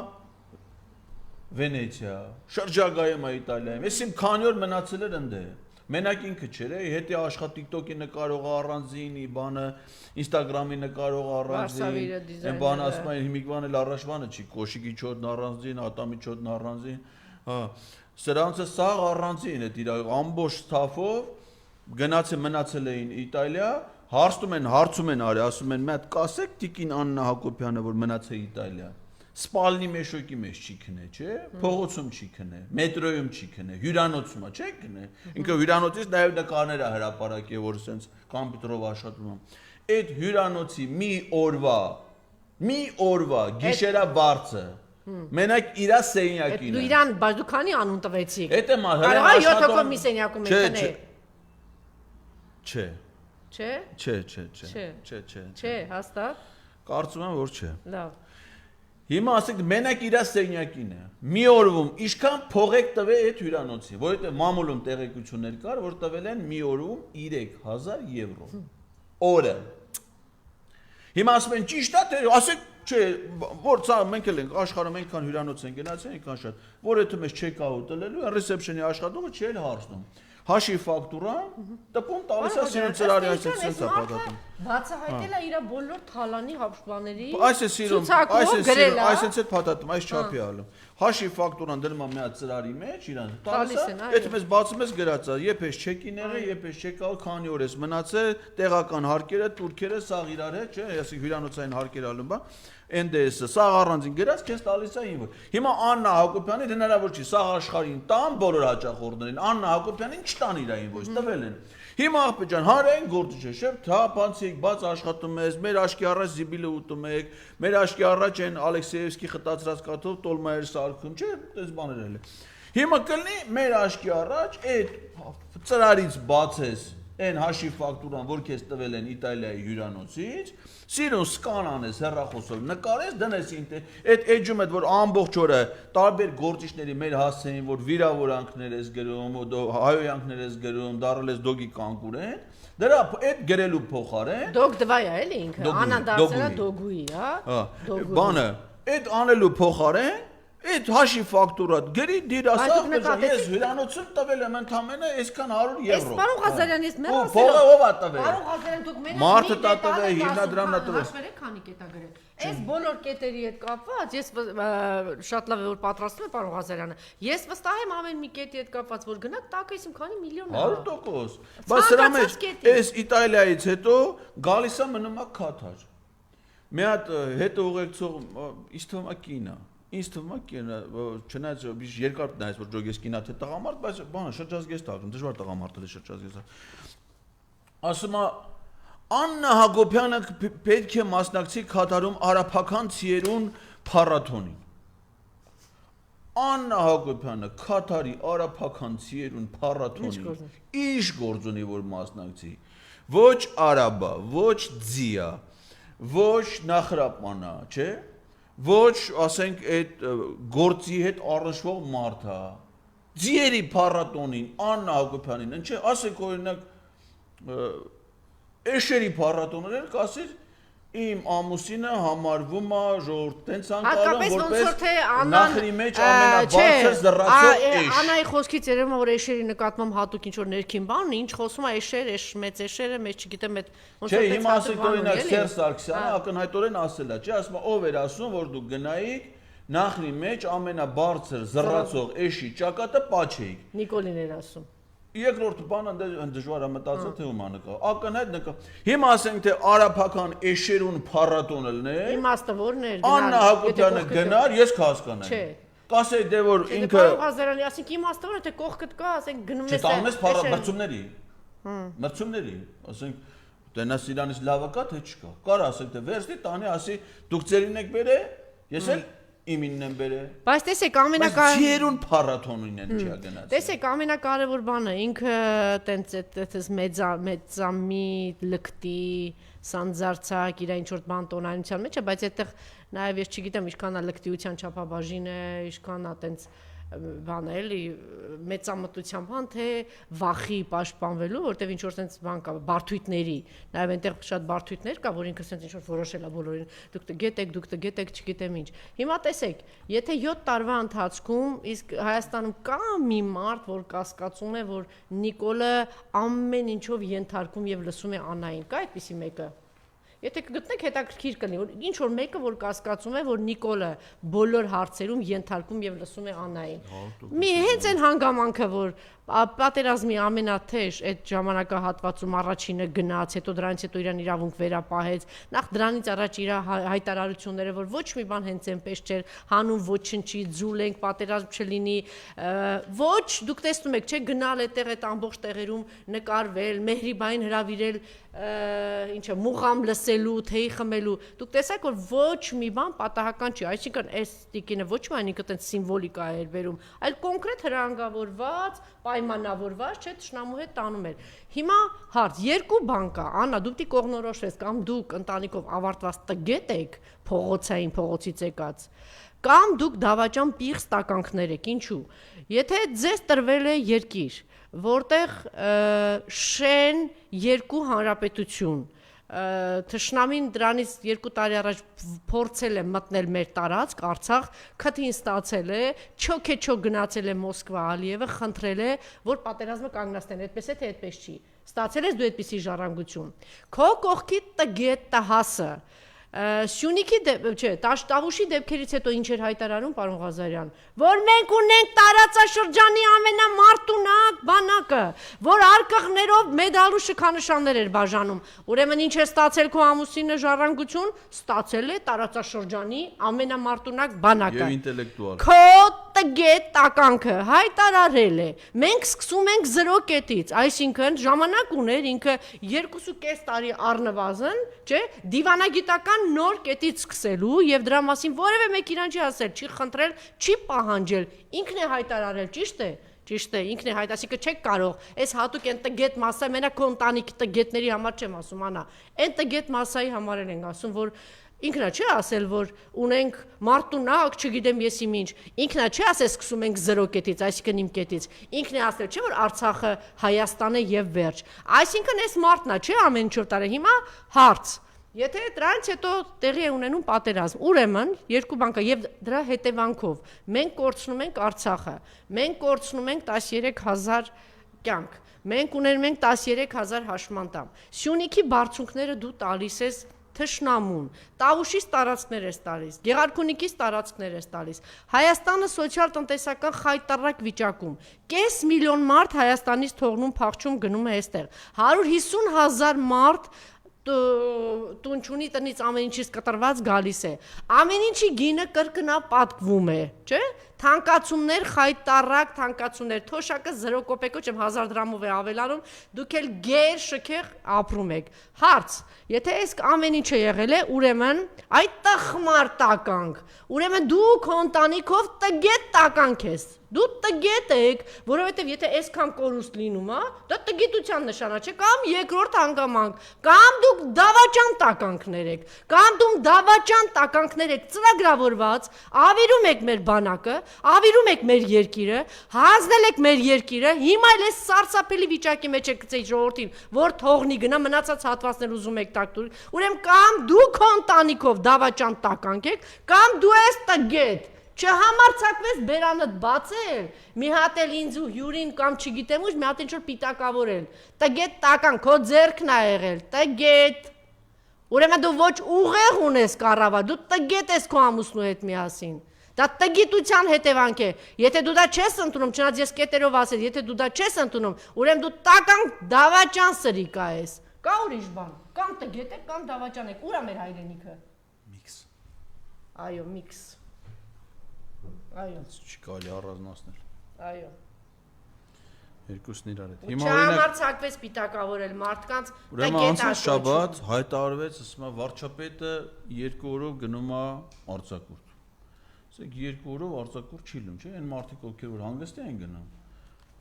Վենեցիա, շրջագայում է Իտալիայում։ Ես իմ քանի օր մնացել էր ընդ։ Մենակ ինքը չէր, հետի աշխատ TikTok-ի նկարող առանձին, բանը Instagram-ի նկարող առանձին։ Այն բանը ասում են հիմիկվան էլ առաջվանը չի, կոշիկի չոթն առանձին, ատամի չոթն առանձին։ Հա, սրանցը սաղ առանձին է իր ամբողջ ստաֆով գնացել մնացել էին Իտալիա, հարցում են արի, ասում են մի հատ կասեք Տիկին Աննա Հակոբյանը, որ մնացել Իտալիա։ Սպալնի մեշոկի մեջ չի քնե, չէ՞, փողոցում չի քնե, մետրոյում չի քնե, հյուրանոցում է, չէ՞ քնե։ Ինքը հյուրանոցից նաև նկարներ է հրապարակել, որ ասենց կոմպյուտերով աշխատում է։ Այդ հյուրանոցի մի օրվա գիշերա բարձը մենակ իրա սենյակին է։ Դու իրան, բայց դու քանի անուն տվեցիք։ Էդ է մար, հələ աշխատող մի սենյակում եք քնել։ Չէ։ Չէ։ Չէ, հաստատ։ Կարծում եմ, որ չէ։ Լավ։ Հիմա ասեք մենակ իրա սենյակին է։ Մի օրում ինչքան փողեք տվել այդ հյուրանոցին, որովհետեւ մամուլում տեղեկություններ կար, որ տվել են մի օրում 3000 եվրո։ Օրը։ Հիմա ասում են ճիշտ է, թե ասեք չէ, որ ցա մենք էլ ենք աշխարհում այնքան հյուրանոց են գնացել, այնքան շատ, որ եթե մեզ չեք աղու տլելու, ռեսեպշնի աշխատողը չի էլ հարցնում։ Հաշի ֆակտուրա, տպում տալիս է սիրուն ծրարի այսպես է պատատում։ Բացահայտել է իր բոլոր թալանի հապշտաների։ Այս է սիրուն, այսպես է պատատում, այս չափի ալում։ Հաշի ֆակտուրան դնում է մի հատ ծրարի մեջ, իրան տալիս է, այդպես բացում ես գրած է, եփես չեկիները, եփես չեկալ, քանի օր ես մնացել, տեղական հարկերը, турքերը, սաղ իրար հետ, չէ, ասի հյուրանոցային հարկեր ալում բա։ NDS-ը սաղ առանձին գրած քեզ տալիս է ինվոր։ Հիմա Աննա Հակոբյանի հնարավոր չի սաղ աշխարհին տան բոլոր հաճախորդներին, Աննա Հակոբյանին չտան իր ինվոյս, տվել են։ Հիմա աղբե ջան, հարային գործ չէ, շեփ, թափանցիկ, բաց աշխատում ես, մեր աշկի առաջ զիբիլը ուտում եք, մեր աշկի առաջ են Ալեքսեևսկի խտացրած կաթով տոլմայեր սարքում, չէ, այդպես բաներ էլ։ Հիմա կլինի մեր աշկի առաջ այդ ծրարից բացես այն հաշի ֆակտուրան, որ քեզ տվել են Իտալիայի հյուրանոցից, սիրուն սկան անես հեռախոսով, նկարես, դնես այդ էջում այդ որ ամբողջ օրը տարբեր գործիչների մեր հասցեին, որ վիրավորանքներ ես գրում, հայոյանքներ ես գրում, դարել ես դոգի կանկուրեն, դրա այդ գրելու փոխարեն Դոգ դվայա էլի ինքը, Աննան դարձել է դոգուի, հա։ Բանը, այդ անելու փոխարեն Այդ հաշի ֆակտուրա գրի դիրասավ ես հյուրանոցում տվել եմ ընդամենը այսքան 100 եվրո։ Ես պարոն Ղազարյան, ես մեր ասել։ Փողը ով է տվել։ Պարոն Ղազարյան, դուք մենակ Մարդը տվել է, հիմնադրամն է տվել։ Հաշվերը քանի կետա գրել։ Այս բոլոր կետերի հետ կապված ես շատ լավ է որ պատրաստում եմ պարոն Ղազարյանը։ Ես վստահ եմ ամեն մի կետի հետ կապված որ գնաք տակը իմ քանի միլիոն է։ 100%։ Բայց սրա մեջ այս Իտալիայից հետո գալիս է մնում է Քաթար։ Մի հատ հետո ուղեկցող ինձ թվում է կինա։ Ինձ թվում է կինա, չնայած биш երկար նայես որ ջոգես կինա թե տղամարդ, բայց բանը շրջազգեստ ակում, դժվար տղամարդը շրջազգեստ։ Ասում է Աննա Հակոբյանը պետք է մասնակցի Քաթարում արաբական ցիերուն փառատոնին։ Աննա Հակոբյանը Քաթարի արաբական ցիերուն փառատոնին ինչ գործ ունի որ մասնակցի։ Ոչ արաբա, ոչ ձիա, ոչ նախրապանա, չէ՞։ Ոչ, ասենք, այդ գործի հետ առնչվող մարդ է։ Ձիերի փառատոնին, Աննա Հակոբյանին, ինչ է, ասեք օրինակ Էշերի փառատոները կասիր իմ ամուսինը համարվում է ժողովուրդ տենց անկալում որպես նախրի մեջ ամենաբարձր զռացող էշ։ Աննայի խոսքից երևում է որ Էշերի նկատմամբ հատուկ ինչ որ ներքին բան ունի, ինչ խոսում է Էշեր, Էշ մեծ Էշերը, մեծ չգիտեմ այդ ոնց Չէ, հիմա ասենք օրինակ Սերժ Սարգսյանը ակնհայտորեն ասել է, չէ, ասում է ով էր ասում որ դուք գնայիք նախրի մեջ ամենաբարձր զռացող էշի ճակատը պաչեիք։ Նիկոլին էր ասում։ Երկրորդ բանը դժվար է մտածել թե ում նկա։ Ակնհայտ նկա։ Հիմա ասենք թե արաբական էշերուն փառատոնը լիներ։ Իմաստը որն էր Աննա Հակոբյանը գնար, ես կհասկանայի։ Չէ։ Կասեի դե որ ինքը Ղազարյանի, ասենք իմաստը որը թե կողքդ կա, ասենք գնում ես Չտանես մրցումների։ Մրցումների, ասենք տենաս իրանից լավը կա թե չկա։ Կար ասենք թե վերստի տանի, ասի դուք ձերին եք բերե, ես էլ իմինն եմ բերե։ Բայց տեսեք Ձերուն փառատոնին են չի գնացել։ Տեսեք ամենակարևոր բանը ինքը տենց այդպես մեծամի լկտի սանձարցակ իր ինչ որ բան տոնայնության մեջ է, բայց այդտեղ նաև ես չգիտեմ ինչքան է լկտիության չափաբաժին է, ինչքան է տենց բան է էլի մեծամտության բան թե վախի պաշտպանվելու, որտեվ ինչ որ տենց բան կա բարթույթների, նաև այնտեղ շատ բարթույթներ կա, որ ինքը տենց ինչ որ որոշել է բոլորին, դուք տգետ եք, չգիտեմ ինչ։ Հիմա տեսեք, եթե 7 տարվա ընթացքում իսկ Հայաստանում կա մի մարդ, որ կասկածում է, որ Նիկոլը ամեն ինչով ենթարկում եւ լսում է Աննային, կա այդպիսի մեկը։ Եթե կգտնեք հետաքրքիր կլինի, որ ինչ որ մեկը որ կասկածում է, որ Նիկոլը բոլոր հարցերում ենթարկում եւ լսում է Աննային։ Մի հենց այն հանգամանքը, որ պատերազմի ամենաթեժ այդ ժամանակահատվածում առաջինը գնաց, հետո դրանից հետո իրան իրավունք վերապահեց, նախ դրանից առաջ իր հայտարարությունները, որ ոչ մի բան հենց այնպես չէր, հանուն ոչնչի, ձուլ ենք, պատերազմ չլինի, ոչ, դուք տեսնում եք, չէ, գնալ այդտեղ այդ ամբողջ տեղերում նկարվել, Մեհրիբային հրավիրել ինչը մուղամ լսելու, թեյ խմելու, դուք տեսաք որ ոչ մի բան պատահական չի, այսինքն այս տիկինը ոչ միայն ինքը տենց սիմվոլիկա էր բերում, այլ կոնկրետ հրանգավորված, պայմանավորված, չէ, թշնամու հետ տանում էր։ Հիմա հարց, երկու բան կա, Աննա, դու պիտի կողնորոշես կամ դուք ընտանիքով ավարտված տգետ եք, փողոցից եկած, կամ դուք դավաճան պիղծ տականքներ եք, ինչու։ Եթե ձեզ տրվել է երկիր, որտեղ շեն երկու հանրապետություն թշնամին դրանից 2 տարի առաջ փորձել է մտնել մեր տարածք Արցախ, քթին ստացել է, չոք գնացել է Մոսկվա Ալիևը, խնդրել է, որ պատերազմը կանգնացնեն, այդպես է թե այդպես չի։ Ստացել ես դու այդպիսի ժառանգություն։ Քո կողքի տգետ տհասը Սյունիքի Տավուշի դեպքերից հետո ինչ էր հայտարարում պարոն Ղազարյան, որ մենք ունենք տարածաշրջանի ամենամարտունակ բանակը, որ արկղներով մեդալ ու շքանշաններ էր բաժանում, ուրեմն ինչ է ստացել քո ամուսինը ժառանգություն, ստացել է տարածաշրջանի ամենամարտունակ բանակը։ Եվ ինտելեկտուալ։ Քո տգետ տականքը հայտարարել է, մենք սկսում ենք 0 կետից, այսինքն ժամանակ ուներ ինքը 2.5 տարի առնվազն, չէ, դիվանագիտական նոր կետից սկսելու եւ դրա մասին որևէ մեկ իրան չի ասել, չի խնդրել, չի պահանջել, ինքն է հայտարարել, ճիշտ է։ Ճիշտ է, ինքն է հայտ, ասիկը չեք կարող, այս հատուկ են տգետ մասը, մենակ քո ընտանիքի տգետների համար չեմ ասում, Աննա, այն տգետ մասայի համար ենք ասում, որ ինքնա չի ասել, որ ունենք մարտունակ, չգիտեմ ես ինչ, ինքնա չի ասել սկսում ենք 0 կետից, այսինքն իմ կետից, ինքն է ասել, չէ՞ որ Արցախը Հայաստան է եւ վերջ, այսինքն այս մարտն է, չէ՞ ամեն ինչ որ տարի, հիմա հարց, եթե դրանից հետո տեղի է ունենում պատերազմ, ուրեմն երկու բան կա եւ դրա հետևանքով մենք կորցնում ենք Արցախը, մենք կորցնում ենք 13000 կյանք, մենք ունենում ենք 13000 հաշմանդամ, Սյունիքի բարձունքները դու տալիս ես թշնամուն, Տավուշից տարածքներ ես տալիս, Գեղարքունիքից տարածքներ ես տալիս, Հայաստանը սոցիալ-տնտեսական խայտառակ վիճակում, կես միլիոն մարդ Հայաստանից թողնում փախչում գնում է այստեղ, 150,000 մարդ տունչունի տնից ամեն ինչից կտրված գալիս է, ամեն ինչի գինը կրկնավ պատկվում է, չէ, թանկացումներ, խայտառակ թանկացումներ, թոշակը 0 կոպեկով չեմ 1000 դրամով է ավելանում, դուք էլ գեր շքեղ ապրում եք, հարց, եթե այս ամեն ինչը եղել է, ուրեմն այդ տխմար տականք, ուրեմն դու քո ընտանիքով տգետ տականք ես, դու տգետ եք, որովհետև եթե այսքան կորուստ լինում, դա տգիտության նշան է, չէ, կամ երկրորդ հանգամանք, կամ դուք դավաճան տականքներ եք, կամ դու դավաճան տականքներ եք ծրագրավորված, ավիրում եք մեր բանակը, ավիրում եք մեր երկիրը, հանձնել եք մեր երկիրը, հիմա էլ այս սարսափելի վիճակի մեջ եք գցել ժողովրդին, որ թողնի գնա, մնացած հատվածներ ուզում եք տակտուր, ուրեմն կամ դու քո ընտանիքով դավաճան տականք եք, կամ դու ես տգետ, չհամարցակվես բերանդ բացել, մի հատ էլ ինձ ու հյուրին կամ չգիտեմ ուժ, մի հատ ինչ-որ պիտակավորել, տգետ տական, քո ձեռքն ա եղել, տգետ, ուրեմն դու ոչ ուղեղ ունես կառավար, դու տգետ ես քո ամուսնու հետ միասին, Դա տգիտության հետևանք է։ Եթե դու դա չես ընդունում, չնայած ես կետերով ասել, եթե դու դա չես ընդունում, ուրեմն դու տական դավաճան սրիկա ես։ Կա ուրիշ բան։ Կամ տգետ եք, կամ դավաճան եք։ Ուր է մեր հայրենիքը։ Միքս։ Այո, միքս։ Այո։ Չի կարելի առանձնացնել։ Այո։ Երկուսն իրար հետ։ Հիմա օրինակ չհամարցակվեց պիտակավորել մարդկանց, ուրեմն անցած շաբաթ հայտարարվեց, ասում է վարչապետը 2 օրով գնում է արձակուրդ։ Ասեք 2 օրով արձակուրդ չի լինում, չէ՞, այն մարդիկ ովքեր որ հանգստի են գնում։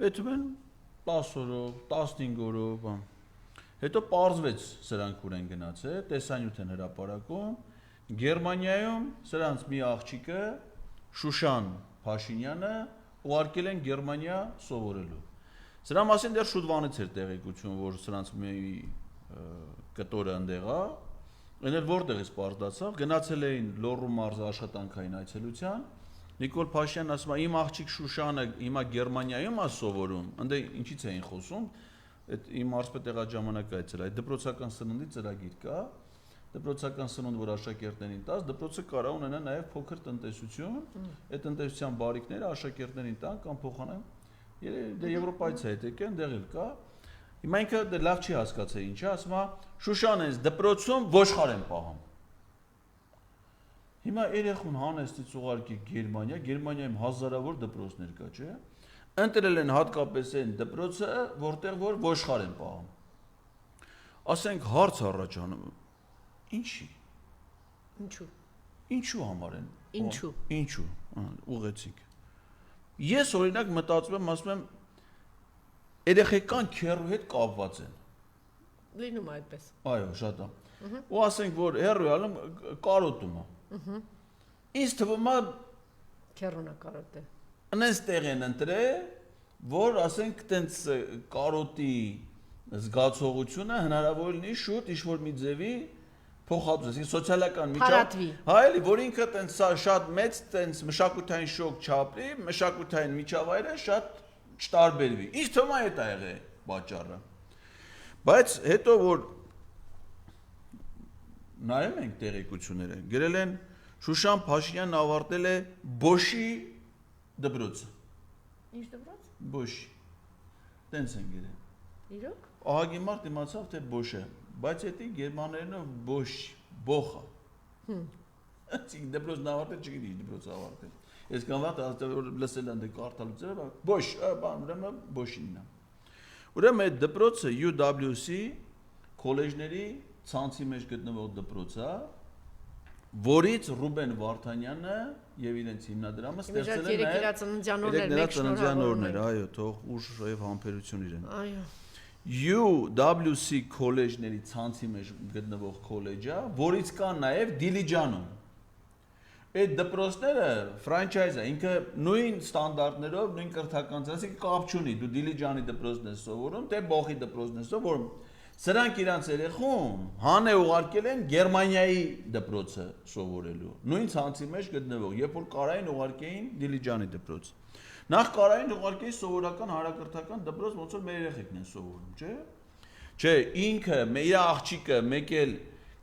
Պետք է 10 օրով, 15 օրով, բան։ Հետո պարզվեց սրանք ուր են գնացել, տեսանյութ են հրապարակում։ Գերմանիայում սրանց մի աղջիկը Շուշան Փաշինյանը ուղարկել են Գերմանիա սովորելու։ Սրա մասին դեռ շուտվանից էր տեղեկություն, որ սրանց մի կտորը ընդեղ է, այն էլ որտեղից պարզդացավ, գնացել էին Լոռու մարզի աշխատանքային այցելության, Նիկոլ Փաշինյանն ասում է, իմ աղջիկ Շուշանը հիմա Գերմանիայում է սովորում, ընդ ինչից էին խոսում, այդ իմ արսպետեղա ժամանակ այցել, այդ դպրոցական սննդի ծրագիր կա, դպրոցական սնունդ, որ աշակերտներին տաս, դպրոցը կարա ունենա նաև փոքր տնտեսություն, այդ տնտեսության բարիքները աշակերտներին տան կամ փոխանան դե Եվրոպայից է եկել, դեղ էլ կա։ Հիմա ինքը դե լավ չի հասկացել ինչա, ասում է Շուշան էս դպրոցում ոչխար են պահում։ Հիմա երեխուն հանեստից ուղարկի Գերմանիա, Գերմանիայում հազարավոր դպրոցներ կա, չէ՞։ Ընտրել են հատկապես այն դպրոցը, որտեղ որ ոչխար են պահում։ Ասենք հարց առաջանում։ Ինչի։ Ինչու։ Ինչու համար են։ Ինչու։ Ինչու։ Ուղեցինք։ Ես օրինակ մտածում եմ, ասում եմ, երեխեքան քեռու հետ կապված են։ Լինում է այդպես։ Այո, շատ է։ Ու ասենք, որ հեռուալում կարոտում է։ Ինձ թվում է քեռունա կարոտը։ Անես տեղ են ընտրել, որ ասենք տենց կարոտի զգացողությունը հնարավոր լինի շուտ ինչ-որ մի ձևի փոխադրել, սոցիալական միջավ, հայելի, որ ինքը տենց շատ մեծ տենց մշակութային շոկ չապրի, մշակութային միջավայրը շատ չտարբերվի։ Ինչ թվում է դա եղել պատճառը։ Բայց հետո որ նայում ենք տեղեկությունները, գրել են Շուշան Փաշինյանն ավարտել է Բոշի դպրոցը։ Ինչ դպրոց։ Բոշի։ Տենց են գրել։ Իրոք։ Ահագին մարդ իմացավ թե Բոշ է, բայց դա գերմաներենով Բոշ, Բոխա։ Այսինքն դպրոցն ավարտել չգիտի դպրոց ավարտել։ Ես կանվա լսել են դե կարդալուց, Բոշ, բան, ուրեմն Բոշինն է։ Ուրեմն այդ դպրոցը UWC քոլեջների ցանցի մեջ գտնվող դպրոց է, որից Ռուբեն Վարդանյանը եւ իրենց հիմնադրամը ստեղծել են նաև ծննդյանորներ, այո, թող ուժ եւ համբերություն իրեն։ Այո։ UWC քոլեջների ցանցի մեջ գտնվող քոլեջը, որից կա նաև Դիլիջանում։ Այդ դպրոցները ֆրանչայզ է, ինքը նույն ստանդարտներով, նույն կրթական ծրագրի կապ չունի։ Դու Դիլիջանի դպրոցն ես սովորում, թե Բոխի դպրոցն ես սովորում։ Սրանք իրանց երեխուն հան է ուղարկել են Գերմանիայի դպրոցը սովորելու։ Նույն ցանցի մեջ գտնվող, երբ որ կարային ուղարկեին Դիլիջանի դպրոց։ Նախ կարային ուղարկեին սովորական հարակրթական դպրոց, ոնց որ մեր երեխեքն են սովորում, չէ՞։ Չէ, ինքը մեր աղջիկը մեկ էլ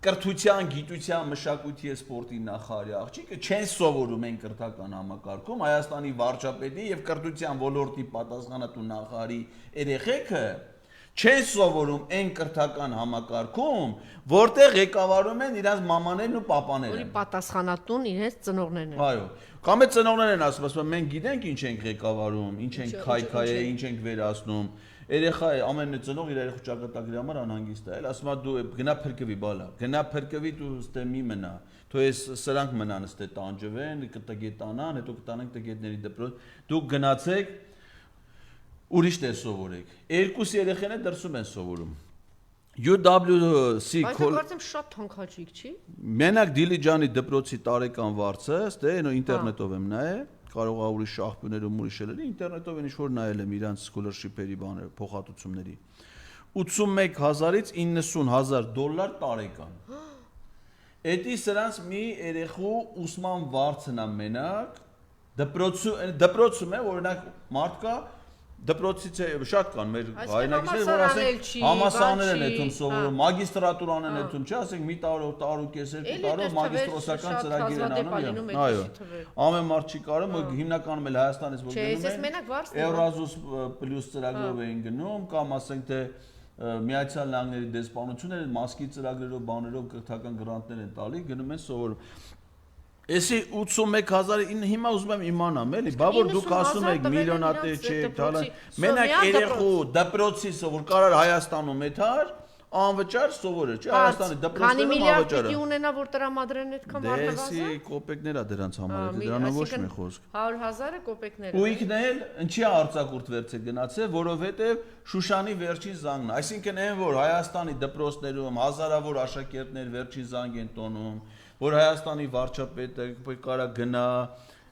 կրթության, գիտության, մշակույթի եւ սպորտի նախարարի աղջիկը չեն սովորում են կրթական համակարգում, Հայաստանի վարչապետի եւ կրթության ոլորտի պատասխանատու նախարարի երեխեքը չեն սովորում այն կրթական համակարգում, որտեղ ղեկավարում են իրենց մամաներն ու պապաները։ Որի պատասխանատուն իրենց ծնողներն են։ Այո։ Կամ է ծնողներն են ասում, մենք գիտենք ինչ ենք ղեկավարում, ինչ ենք քայքայել, ինչ ենք վերացնում։ Երեխա ամեն ծնող իր երեխու ճակատագրի համար անհանգիստ է, էլ ասում է դու գնա փրկվի բալա, գնա փրկվի դու ստե մի մնա։ Թող էս սրանք մնան ստե տանջվեն, կտգետանան, հետո կտանենք տգետների դպրոց։ Դուք գնացեք ուրիշ տեղ սովորեք։ Երկուս երեխաները դրսում են սովորում։ UWC Բայց կարծեմ շատ թանկաճիկ չի։ Մենակ Դիլիջանի դպրոցի տարեկան վարձը, ստե ինտերնետով եմ նայել, կարող է ուրիշ աղբյուրներում ուրիշ էլ ինտերնետով ինչ որ նայել եմ իրանց scholarship-երի բաները, փոխհատուցումների։ 81000-ից 90000 դոլար տարեկան։ Էդի սրանց մի երեխու ուսման վարձն է մենակ դպրոցում է, օրինակ մարդ կա Դպրոցից շատ կան մեր հայրենակիցներ, որ համալսարան էլ ասենք չի, համալսարաններ են բան չի, այդում սովորում, մագիստրատուրանն են այդում, չէ՞, ասենք մի տարով կես երկու տարով մագիստրոսական ծրագիր են անում։ Այո։ Ամեն մարդ չի կարող, հիմնականում էլ Հայաստանից որ գնում են Էվրազուս պլյուս ծրագրով էին գնում, կամ ասենք թե Միացյալ Նահանգների դեսպանությունները մասկի ծրագրերով, բաներով կրթական գրանտներ են տալի, գնում են սովորում։ Էսի 81000 հիմա ուզում եմ իմանամ, էլի, բա որ դուք ասում եք միլիոնատե չեք, դալան։ Մենակ երեխու դպրոցից որ կարար Հայաստանում էթար, անվճար սովորել, չէ՞, Հայաստանի դպրոցներում անվճար։ Քանի միլիարդ պիտի ունենա որ տրամադրեն այդքան մարդկանց։ Դեսի կոպեկներ է դրանց համար, դրանով ոչ մի խոսք։ 100,000-ը կոպեկներ։ Ու ինքն էլ ինչի արձակուրդ վերցեք գնացել, որովհետև Շուշանի վերջին զանգն, այսինքն այն որ Հայաստանի դպրոցներում հազարավոր աշակերտներ վերջին զանգ են տոնում, որ Հայաստանի վարչապետը կարա գնա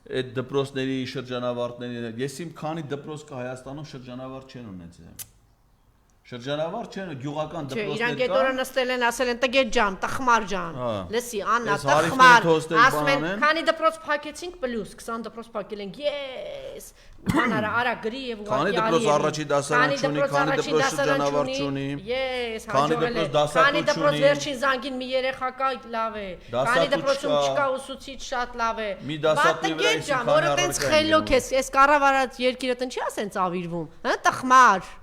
այդ դպրոցների շրջանավարտների, ես իմ քանի դպրոց կա Հայաստանում շրջանավարտ չեն ունեցել։ Շրջանավար չեն, գյուղական դպրոցներ կան։ Իրանք այդ օրը նստել են, ասել են տգետ ջան, տխմար ջան։ Լսի, Աննա, տխմար։ Ասում են, քանի դպրոց փակեցինք պլյուս 20 դպրոց փակել ենք։ Yes։ Մանարա, արա գրի եւ ուղղակի։ Քանի դպրոց առաջի դասարան չունի, քանի դպրոց շրջանավար չունի։ Yes, քանի դպրոց դասատու չունի։ Քանի դպրոց վերջին զանգին մի երեխա կա, լավ է։ Քանի դպրոցում չկա ուսուցիչ, շատ լավ է։ Մի դասատուի վրա իսկ քանի որը տենց խելոք է, այս կառավարած երկիրը տնչի ասենց ավիրվում, հա, տխմար։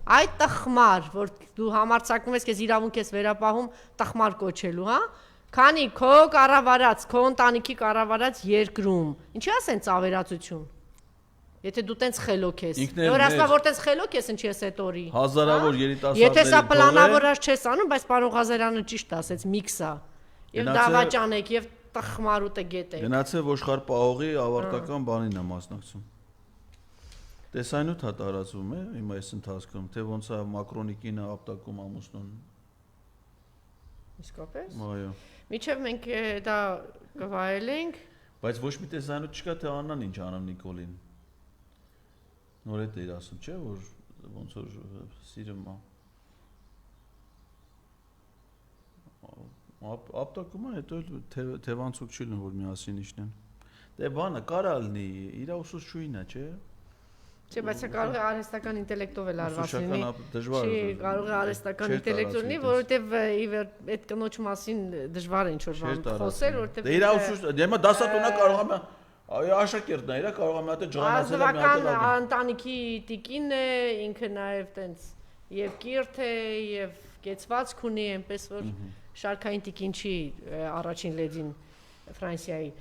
Այդ տխմար, որ դու համարձակվում ես, քեզ իրավունք ես վերապահում տխմար կոչելու, հա? Քանի քո կառավարած, քո ընտանիքի կառավարած երկրում, ինչի՞ ասեն ծավերածություն։ Եթե դու տենց խելոք ես։ Որ ասա որ տենց խելոք ես, ինչի՞ ես այդ օրի։ Հազարավոր երիտասարդների։ Եթե սա պլանավորած չես անում, բայց պարոն Ղազարյանը ճիշտ ասեց, միքսա։ Եվ դավաճանեք, եւ տխմար ու տգետ եք։ Գնացել Ոշխար Պահողի ավարտական բանին է մասնակցում։ Տեսանյութ հա տարածվում է հիմա այս ընթացքում, թե ոնց է Մակրոնի կինը ապտակում ամուսնուն։ Իսկապես։ Այո։ Միջև մենք դա կվայելենք, բայց ոչ մի տեսանյութ չկա, թե Աննան ինչ անեմ Նիկոլին։ Նոր է դեր ասում, չէ, որ ոնց որ սիրում է։ Ապտակում է, հետո թևանցուկ չի լինում, որ միասին իջնեն։ Դե բանը կարա լինի, իր ուսուցչուհին է, չէ։ Չէ, բայց կարող է արհեստական ինտելեկտով էլ արված լինի։ Դժվար է։ Չի, կարող է արհեստական ինտելեկտով լինի, որովհետև այդ կնոջ մասին դժվար է ինչ-որ բան խոսել, որովհետև Դե իր ուսուցիչ, դե հիմա դասատունը կարող է աշակերտն է, իրա կարող է մի հատ ջրանացել է մի հատ։ Ազնվական ընտանիքի տիկինն է, ինքը նաև տենց եւ կիրթ է եւ կեցվածք ունի, այնպես որ շարքային տիկին չի առաջին լեդին Ֆրանսիայի։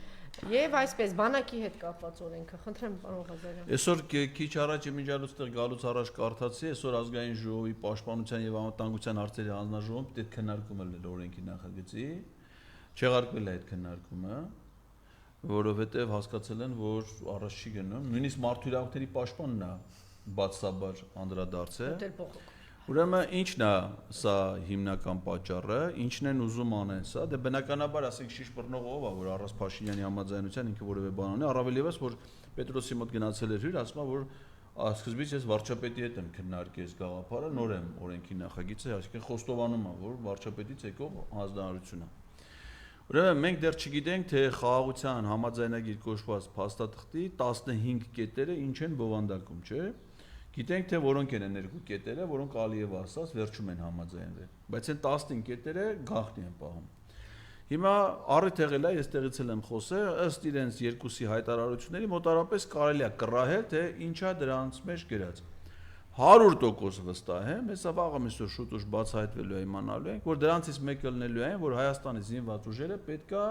Եվ այսպես բանակի հետ կապված օրենքը, խնդրեմ պարոն Ղազարյան։ Այսօր քիչ առաջ իմիջիալուց տեղ գալուց առաջ կարդացի, այսօր ազգային ժողովի պաշտպանության եւ անվտանգության հարցերի հանձնաժողովում պետք է քննարկում էլ օրենքի նախագծի, չեղարկվել է այդ քննարկումը, որովհետեւ հասկացել են, որ առաջ չի գնում, նույնիսկ մարդու իրավունքների պաշտպանն է բացաբար անդրադարձել։ Ուրեմն ինչն է սա հիմնական պատճառը, ինչն են ուզում անեն սա, դե բնականաբար ասենք շիշ բռնող ով է, որ առանց Փաշինյանի համաձայնության ինքը որևէ բան ունի, առավել եւս որ Պետրոսի մոտ գնացել էր հյուր, ասում է որ սկզբից ես վարչապետի հետ եմ քննարկել գաղափարը, նոր եմ օրենքի նախագիծը, այսինքն խոստովանում է, որ վարչապետից եկող հանձնարարություն է։ Ուրեմն մենք դեռ չգիտենք, թե խաղաղության համաձայնագիր կոչված փաստաթղթի 15 կետերը ինչ են բովանդակում, չէ՞։ Գիտենք, թե որոնք են երկու կետերը, որոնք Ալիևը ասած վերջում են համաձայնվել, բայց այն 15 կետերը գաղտնի են պահում։ Հիմա առիթ եղել է, ես տեղից եմ խոսել, ըստ իրենց երկուսի հայտարարությունների մոտարապես կարելի է կռահել, թե ինչա դրանց մեջ գրած։ 100% վստահ եմ, հեսա վաղը միսօր շուտ-ուշ բացահայտվելու է իմանալու ենք, որ դրանցից մեկը լինելու է, որ Հայաստանի զինված ուժերը պետքա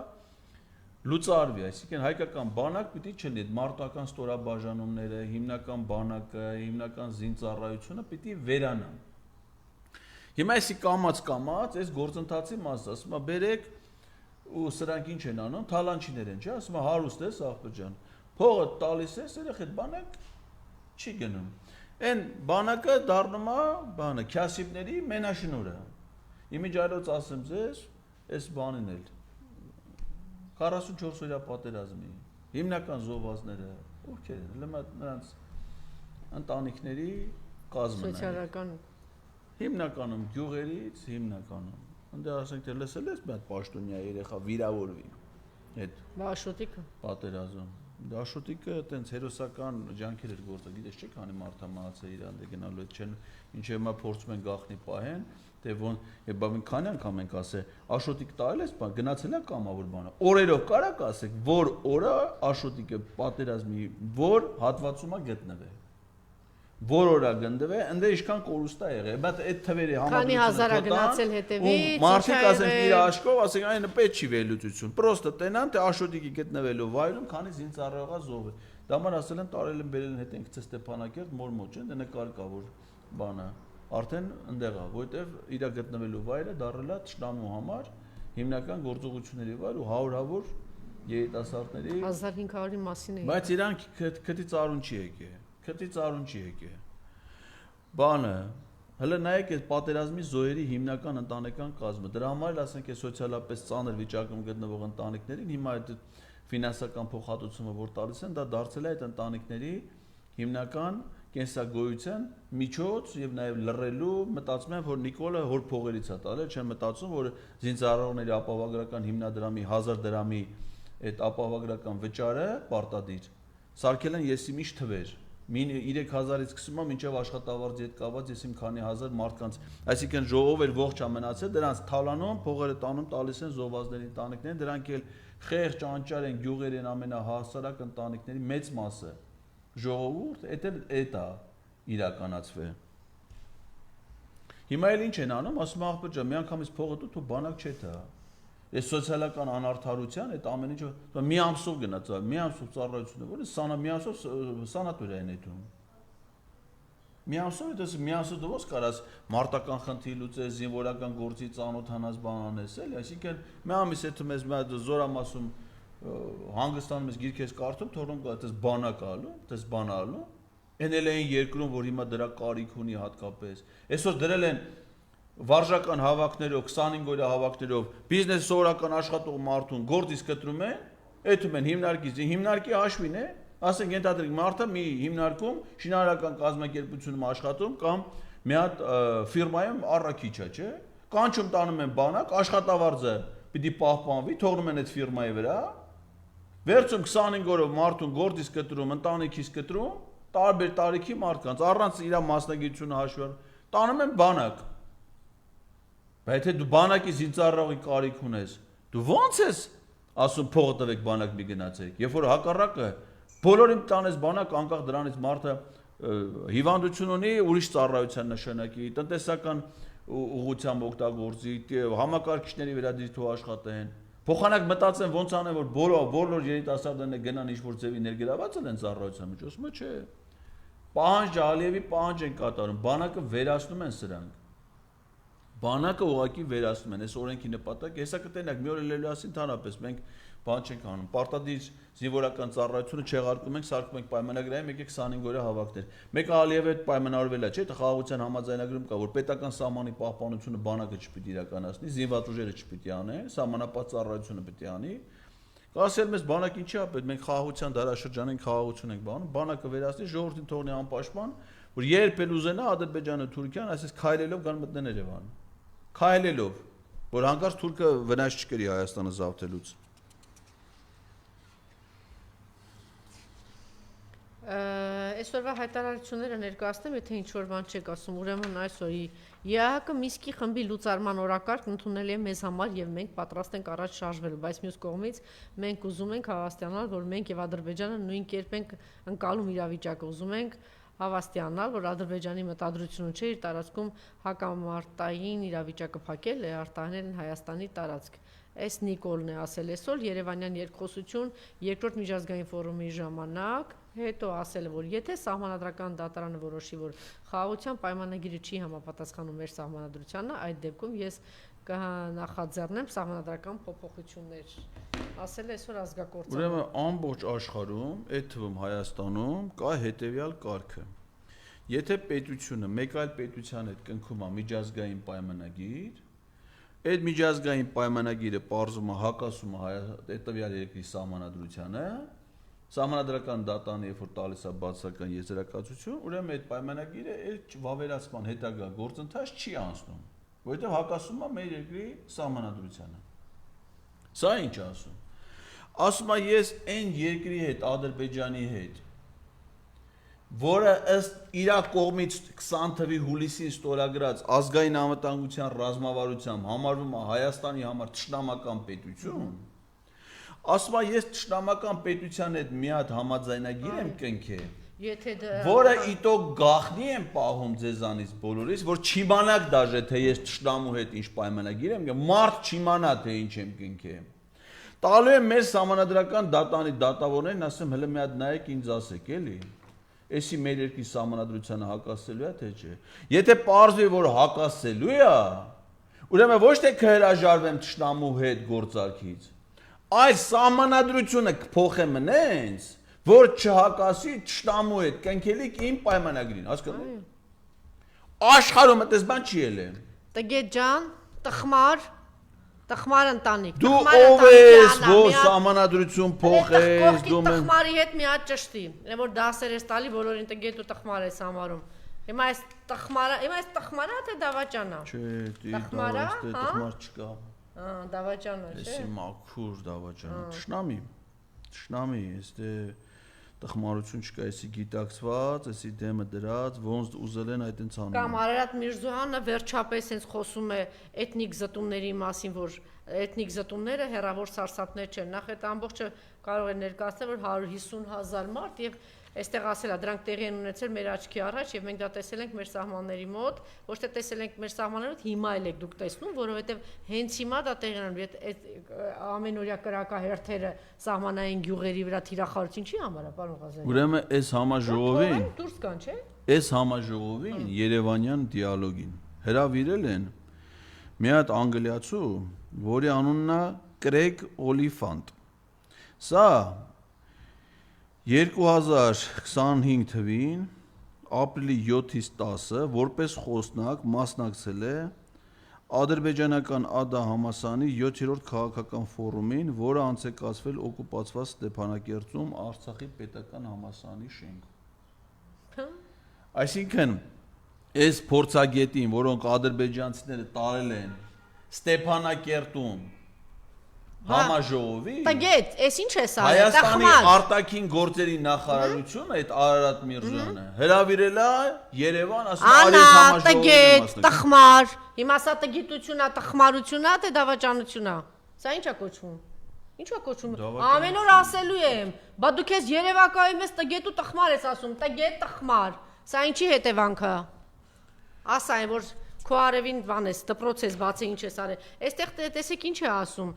լուծարվի, այսինքն հայկական բանակ պիտի չլինի, մարտական ստորաբաժանումները, հիմնական բանակը, հիմնական զինծառայությունը պիտի վերանան։ Հիմա էսի կամած, այս գործընթացի մասը, ասում է, բերեք ու սրանք ինչ են անում, թալանչիներ են, չէ՞, ասում է, հարուստ ես աղբեջան, փողը տալիս ես, երեք այդ բանակ չի գնում։ Այն բանակը դառնում է, բանը, քյասիպների մենաշնորհը։ Իմիջիալոց ասեմ ձեզ, այս բանին էլ 44 օրյա պատերազմի հիմնական զոհվածները ովքեր են, նրանց ընտանիքների կազմն է։ Սոցիալական Հիմնականում գյուղերից, հիմնականում։ Ընդ ասենք թե լսել ես մի հատ պաշտոնյա երեխա վիրավորվի այդ Բաշոտիկը պատերազմ։ Աշոտիկը այտենց հերոսական ջանքեր էր գործել, գիտես չէ՞, քանի մարդա մահացել Իրան դե գնալու այդ չեն, ինչեւ հիմա փորձում են գախնի պահեն, թե ոնց բավին քանի անգամ ենք ասել, Աշոտիկ տալ էս բան, գնացել է կամավոր բանը։ Օրերով կարակ ասեք, որ օրը Աշոտիկը պատերազմի որ հատվածում է գտնվել։ Որ օրա գնդվե, ընդ ինչքան կորուստ է եղել, բայց այդ թվերի Քանի հազարա գնացել հետևից, մարդիկ ասեն իր աշկով, ասեն այն պետք չի վերլուծություն։ Պրոստը տենան թե Աշոտիկի գտնվելու վայրում, քանի զինծառայողա զոհ է։ Դա ման ասել են տարել են բերել են հետ ենք Ստեփանակերտ, մորմոջ են, դե նկար կա որ բանը։ Արդեն ընդեղ է, որտեվ իր գտնվելու վայրը դառել է Թշնամու համար հիմնական գործողությունների վայր ու հարյուրավոր երիտասարդների 1500-ի մասին է։ Բայց իրանք քթի ծառուն չի եկել։ Քթի ծառուն չի եկել։ Բանը, հələ նայեք այդ պատերազմի զոհերի հիմնական ընտանեկան կազմը։ Դրա համար էլ ասենք է սոցիալապես ծանր վիճակում գտնվող ընտանիքներին հիմա այդ ֆինանսական փոխհատուցումը որ տալիս են, դա դարձել է այդ ընտանիքների հիմնական կենսագոյության միջոց եւ նաեւ լռելու մտածում եմ որ Նիկոլը հոր փողերից է տալել, չեմ մտածում որ զինծառայողների ապահովագրական հիմնադրամի 1000 դրամի այդ ապահովագրական վճարը պարտադիր սարքել են եսի միշտ թվեր 3000-ից սկսում եմ մինչև աշխատավարձի հետ կապված եսիմ քանի հազար մարդկանց այսինքն ժողով էր ողջ ամենացել դրանց թալանում փողերը տանում տալիս են զոհվածների ընտանիքներին դրանք էլ խեղճ անճար են գյուղեր են ամենահասարակ ընտանիքների մեծ մասը ժողովուրդ էդ է իրականացվել հիմա էլ ինչ են անում ասում աղբեր ջան մի անգամից փողը դու բանակ չէ դա այս սոցիալական անարդարության այդ ամեն ինչը մի ամսով գնաց մի ամսով ծառայությունը որ սանա մի ամսով սանատորիա են այդում մի ամսով դες մի ամսով դու ո՞ս կարաս մարտական խնդիր լուծես զինվորական գործի ծանոթանաս բան անես էլի այսինքն մի ամիս հետ մեզ զորամասում հանգստանում ես գիրք ես կարդում թողնում կա դες բանակ ալու դες բան ալու այն էլ են երկրում որ հիմա դրա կարիք ունի հատկապես այսօր դրել են վարժական հավաքներով 25 օրյա հավաքներով բիզնես սովորական աշխատող մարդուն գործից կտրում են այդում են հիմնարկի հաշվին է ասենք ենթադրենք մարդը մի հիմնարկում շինարարական կազմակերպությունում աշխատում կամ մի հատ ֆիրմայում առաքիչ է չէ կանչում տանում են բանակ աշխատավարձը պիտի պահպանվի թողնում են այդ ֆիրմայի վրա վերցում 25 օրով մարդուն գործից կտրում ընտանիքից կտրում տարբեր տարիքի մարդկանց առանց իր մասնագիտությունը հաշվի տանում են բանակ Բայց եթե դու բանակի զինծառայողի կարիք ունես, դու ո՞նց ես ասում փողը տվեք բանակ մի գնացեք, երբ որ հակառակը բոլորին տանես բանակ անկախ դրանից մարդը հիվանդություն ունի, ուրիշ ծառայության նշանակի, տնտեսական ուղղությամբ օգտագործի, համակարգիչների վերադիրթու աշխատեն, փոխանակ մտածեն ոնց անեն որ բոլոր երիտասարդները գնան ինչ-որ ձևի ներգրաված են ծառայության մեջ, ասում է չէ։ Պահանջ Ալիևի պահանջ են կատարում, բանակը վերացնում են սրանք։ Բանակը ուղղակի վերացնում են, այս օրենքի նպատակը, հեսա կտենակ մի օր ելույթի ընդհանրապես մենք բան չենք անում, պարտադիր զինվորական ծառայությունը չեղարկում ենք, սարքում ենք պայմանագրային, մեկ է 25 օրյա հավաքներ։ Մեկը Ալիևը այդ պայմանավորվել է, չէ՞, դա խաղաղության համաձայնագրում կա, որ պետական սահմանի պահպանությունը բանակը չպիտի իրականացնի, զինված ուժերը չպիտի անեն, սահմանապատ ծառայությունը պիտի անի։ Կասել մեզ բանակ ինչի է պետք, մենք խաղաղության դարաշրջանային խաղաղություն ենք բանում, բանակը վերացնի, ժողովրդին թողնի անպաշտպան, որ երբ էլ ուզենա Ադրբեջանը, Թուրքիան, այսպես քայլելով գան մտնեն Երևան։ Քայլելով, որ հանկարծ թուրքը վնաս չկրի Հայաստանը զավթելուց։ Այսօրվա հայտարարությունները ներկայացնեմ, եթե ինչ-որ բան չեք ասում, ուրեմն այսօր ԵԱՀԿ Մինսկի խմբի լուծարման օրակարգ ընդունելի է մեզ համար եւ մենք պատրաստ ենք առաջ շարժվելու, բայց մյուս կողմից մենք ուզում ենք հավաստիանալ, որ մենք եւ Ադրբեջանը նույն կերպ ենք ընկալում իրավիճակը, ուզում ենք հավաստիանալ, որ Ադրբեջանի մտադրությունը չէ իր տարածքում հակամարտային իրավիճակը փակել է, արտահանել են Հայաստանի տարածք։ Այս Նիկոլն է ասել այսօր Երևանյան երկխոսություն երկրորդ միջազգային ֆորումի ժամանակ, հետո ասել է, որ եթե սահմանադրական դատարանը որոշի, որ խաղաղության պայմանագիրը չի համապատասխանում մեր սահմանադրությանը, այդ դեպքում ես կնախաձեռնեմ սահմանադրական փոփոխություններ, ասել է այսօր ազգակործը։ Ուրեմն ամբողջ աշխարհում, այդ թվում Հայաստանում կա հետևյալ կարգը։ Եթե պետությունը մեկ այլ պետության հետ կնքում է միջազգային պայմանագիր, այդ միջազգային պայմանագիրը պարզում է հակասում է հետևյալ երկրի սահմանադրությանը, սահմանադրական դատան երբ որ տալիս է բացական եզրակացություն, ուրեմն այդ պայմանագիրը այդ վավերացման հետագա գործընթաց չի անցնում, որովհետև հակասում է մեր երկրի սահմանադրությանը։ Սա ինչ ասում։ ասում եմ ես այն երկրի հետ, Ադրբեջանի հետ, որը ըստ իր կողմից 20 թվականի հուլիսին ստորագրած ազգային անվտանգության ռազմավարությամբ համարվում է Հայաստանի համար թշնամական պետություն, ասում եմ ես թշնամական պետության հետ մի հատ համաձայնագիր եմ կնքել, որը իտոք գաղտնի եմ պահում ձեզանից բոլորից, որ չիմանաք դաժե, թե ես թշնամու հետ ինչ պայմանագիր եմ կնքել, մարդ չիմանա, թե ինչ եմ կնքել։ Տալու եմ մեր սահմանադրական դատանի դատավորներին, ասեմ հələ մի հատ նայեք ինձ ասեք, էլի։ Էսի մեր երկրի սահմանադրությանը հակասելու է, թե չէ։ Եթե պարզվի, որ հակասելու է, ուրեմն ոչ թե կհրաժարվեմ թշնամու հետ գործարքից, այլ սահմանադրությունը կփոխեմ նենց, որ չհակասի թշնամու հետ կնքելիք իմ պայմանագրին, հասկանու՞մ։ Աշխարհում այդպես բան չի ելել։ Տգետ ջան, տխմար ընտանիք։ Դու ով ես, որ սահմանադրություն փոխես, դու տխմարի հետ մի հատ ճշտի, որ դասեր ես տալի բոլորին տգետ ու տխմար ես համարում։ Հիմա այս տխմարա թե դավաճանա։ Չէ, տխմար չկա։ Դավաճանա, չէ։ Էսի մաքուր դավաճանա, թշնամի, էստե տխմարություն չկա, էսի գիտակցված, էսի դեմը դրած, ոնց ուզել են այդ անում։ Կամ Արարատ Միրզոյանը վերջապես հենց խոսում է էթնիկ զտումների մասին, որ էթնիկ զտումները հեռավոր սարսափներ չեն։ Նախ այդ ամբողջը կարող է ներկայացնել, որ 150,000 մարդ եւ այստեղ ասելա դրանք տեղի են ունեցել մեր աչքի առաջ եւ մենք դա տեսել ենք մեր սահմանների մոտ, ոչ թե տեսել ենք մեր սահմաններով, հիմա էլ եք դուք տեսնում, որովհետեւ հենց հիմա դա տեղի ունենում, այդ ամենօրյա կրակահերթերը սահմանային գյուղերի վրա թիրախարություն չի համար, պարոն Ղազարյան։ Ուրեմն այս համաժողովին դուրս կան, չէ՞։ Այս համաժողովին Երևանյան դիալոգին հրավիրել են մի հատ անգլիացու, որի անունն է Կրեգ Օլիֆանտ։ Սա 2025 թվին ապրիլի 7-ից 10-ը որպես խոսնակ մասնակցել է ադրբեջանական ԱԴԱ համալսարանի 7-րդ քաղաքական ֆորումին, որը անցեկացվել օկուպացված Ստեփանակերտում Արցախի պետական համալսարանի շենքում։ Այսինքն այս փորձագետին, որոնք ադրբեջանցիները տարել են Ստեփանակերտում համաժողովի, տգետ, այս ինչ է սա։ Հայաստանի արտաքին գործերի նախարարությունը, այդ Արարատ Միրզոյանը հրավիրել է Երևան, ասում է այս համաժողովին տխմար։ Հիմա սա տգիտությունա, տխմարությունա, թե դավաճանությունա։ Սա ինչ է կոչվում։ Ինչ է կոչվում։ Ամեն օր ասելու եմ, բա դու քեզ երևակայում ես տգետ ու տխմար ես ասում, տգետ, տխմար։ Սա ինչի հետևանքը։ Ասա այն որ քո արևին բան ես, դպրոց ես բացի ինչ ես արել։ Այստեղ տեսեք ինչ է ասում։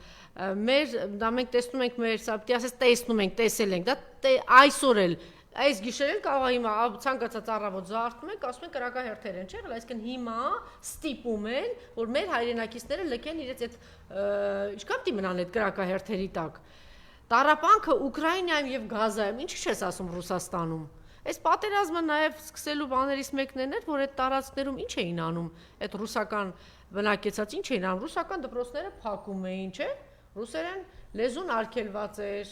Մեր դա մենք տեսնում ենք մեր, սա պիտի ասես տեսնում ենք, տեսել ենք, դա այսօր էլ այս գիշերել կարող է հիմա ցանկացած առավոտ զարթում ենք, ասում են կրակահերթեր են, չէ՞, այսինքն հիմա ստիպում են, որ մեր հայրենակիցները լքեն իրենց այդ ինչքան պիտի մնան այդ կրակահերթերի տակ։ Տառապանքը Ուկրաինայում եւ Գազայում, ինչի՞ չես ասում Ռուսաստանում։ Այս պատերազմը նաև սկսելու բաներից մեկն էր, որ այդ տարածքներում ինչ էին անում, այդ ռուսական բնակեցած ինչ էին անում, ռուսական դպրոցները փակում էին, չէ՞, ռուսերեն լեզուն արգելված էր,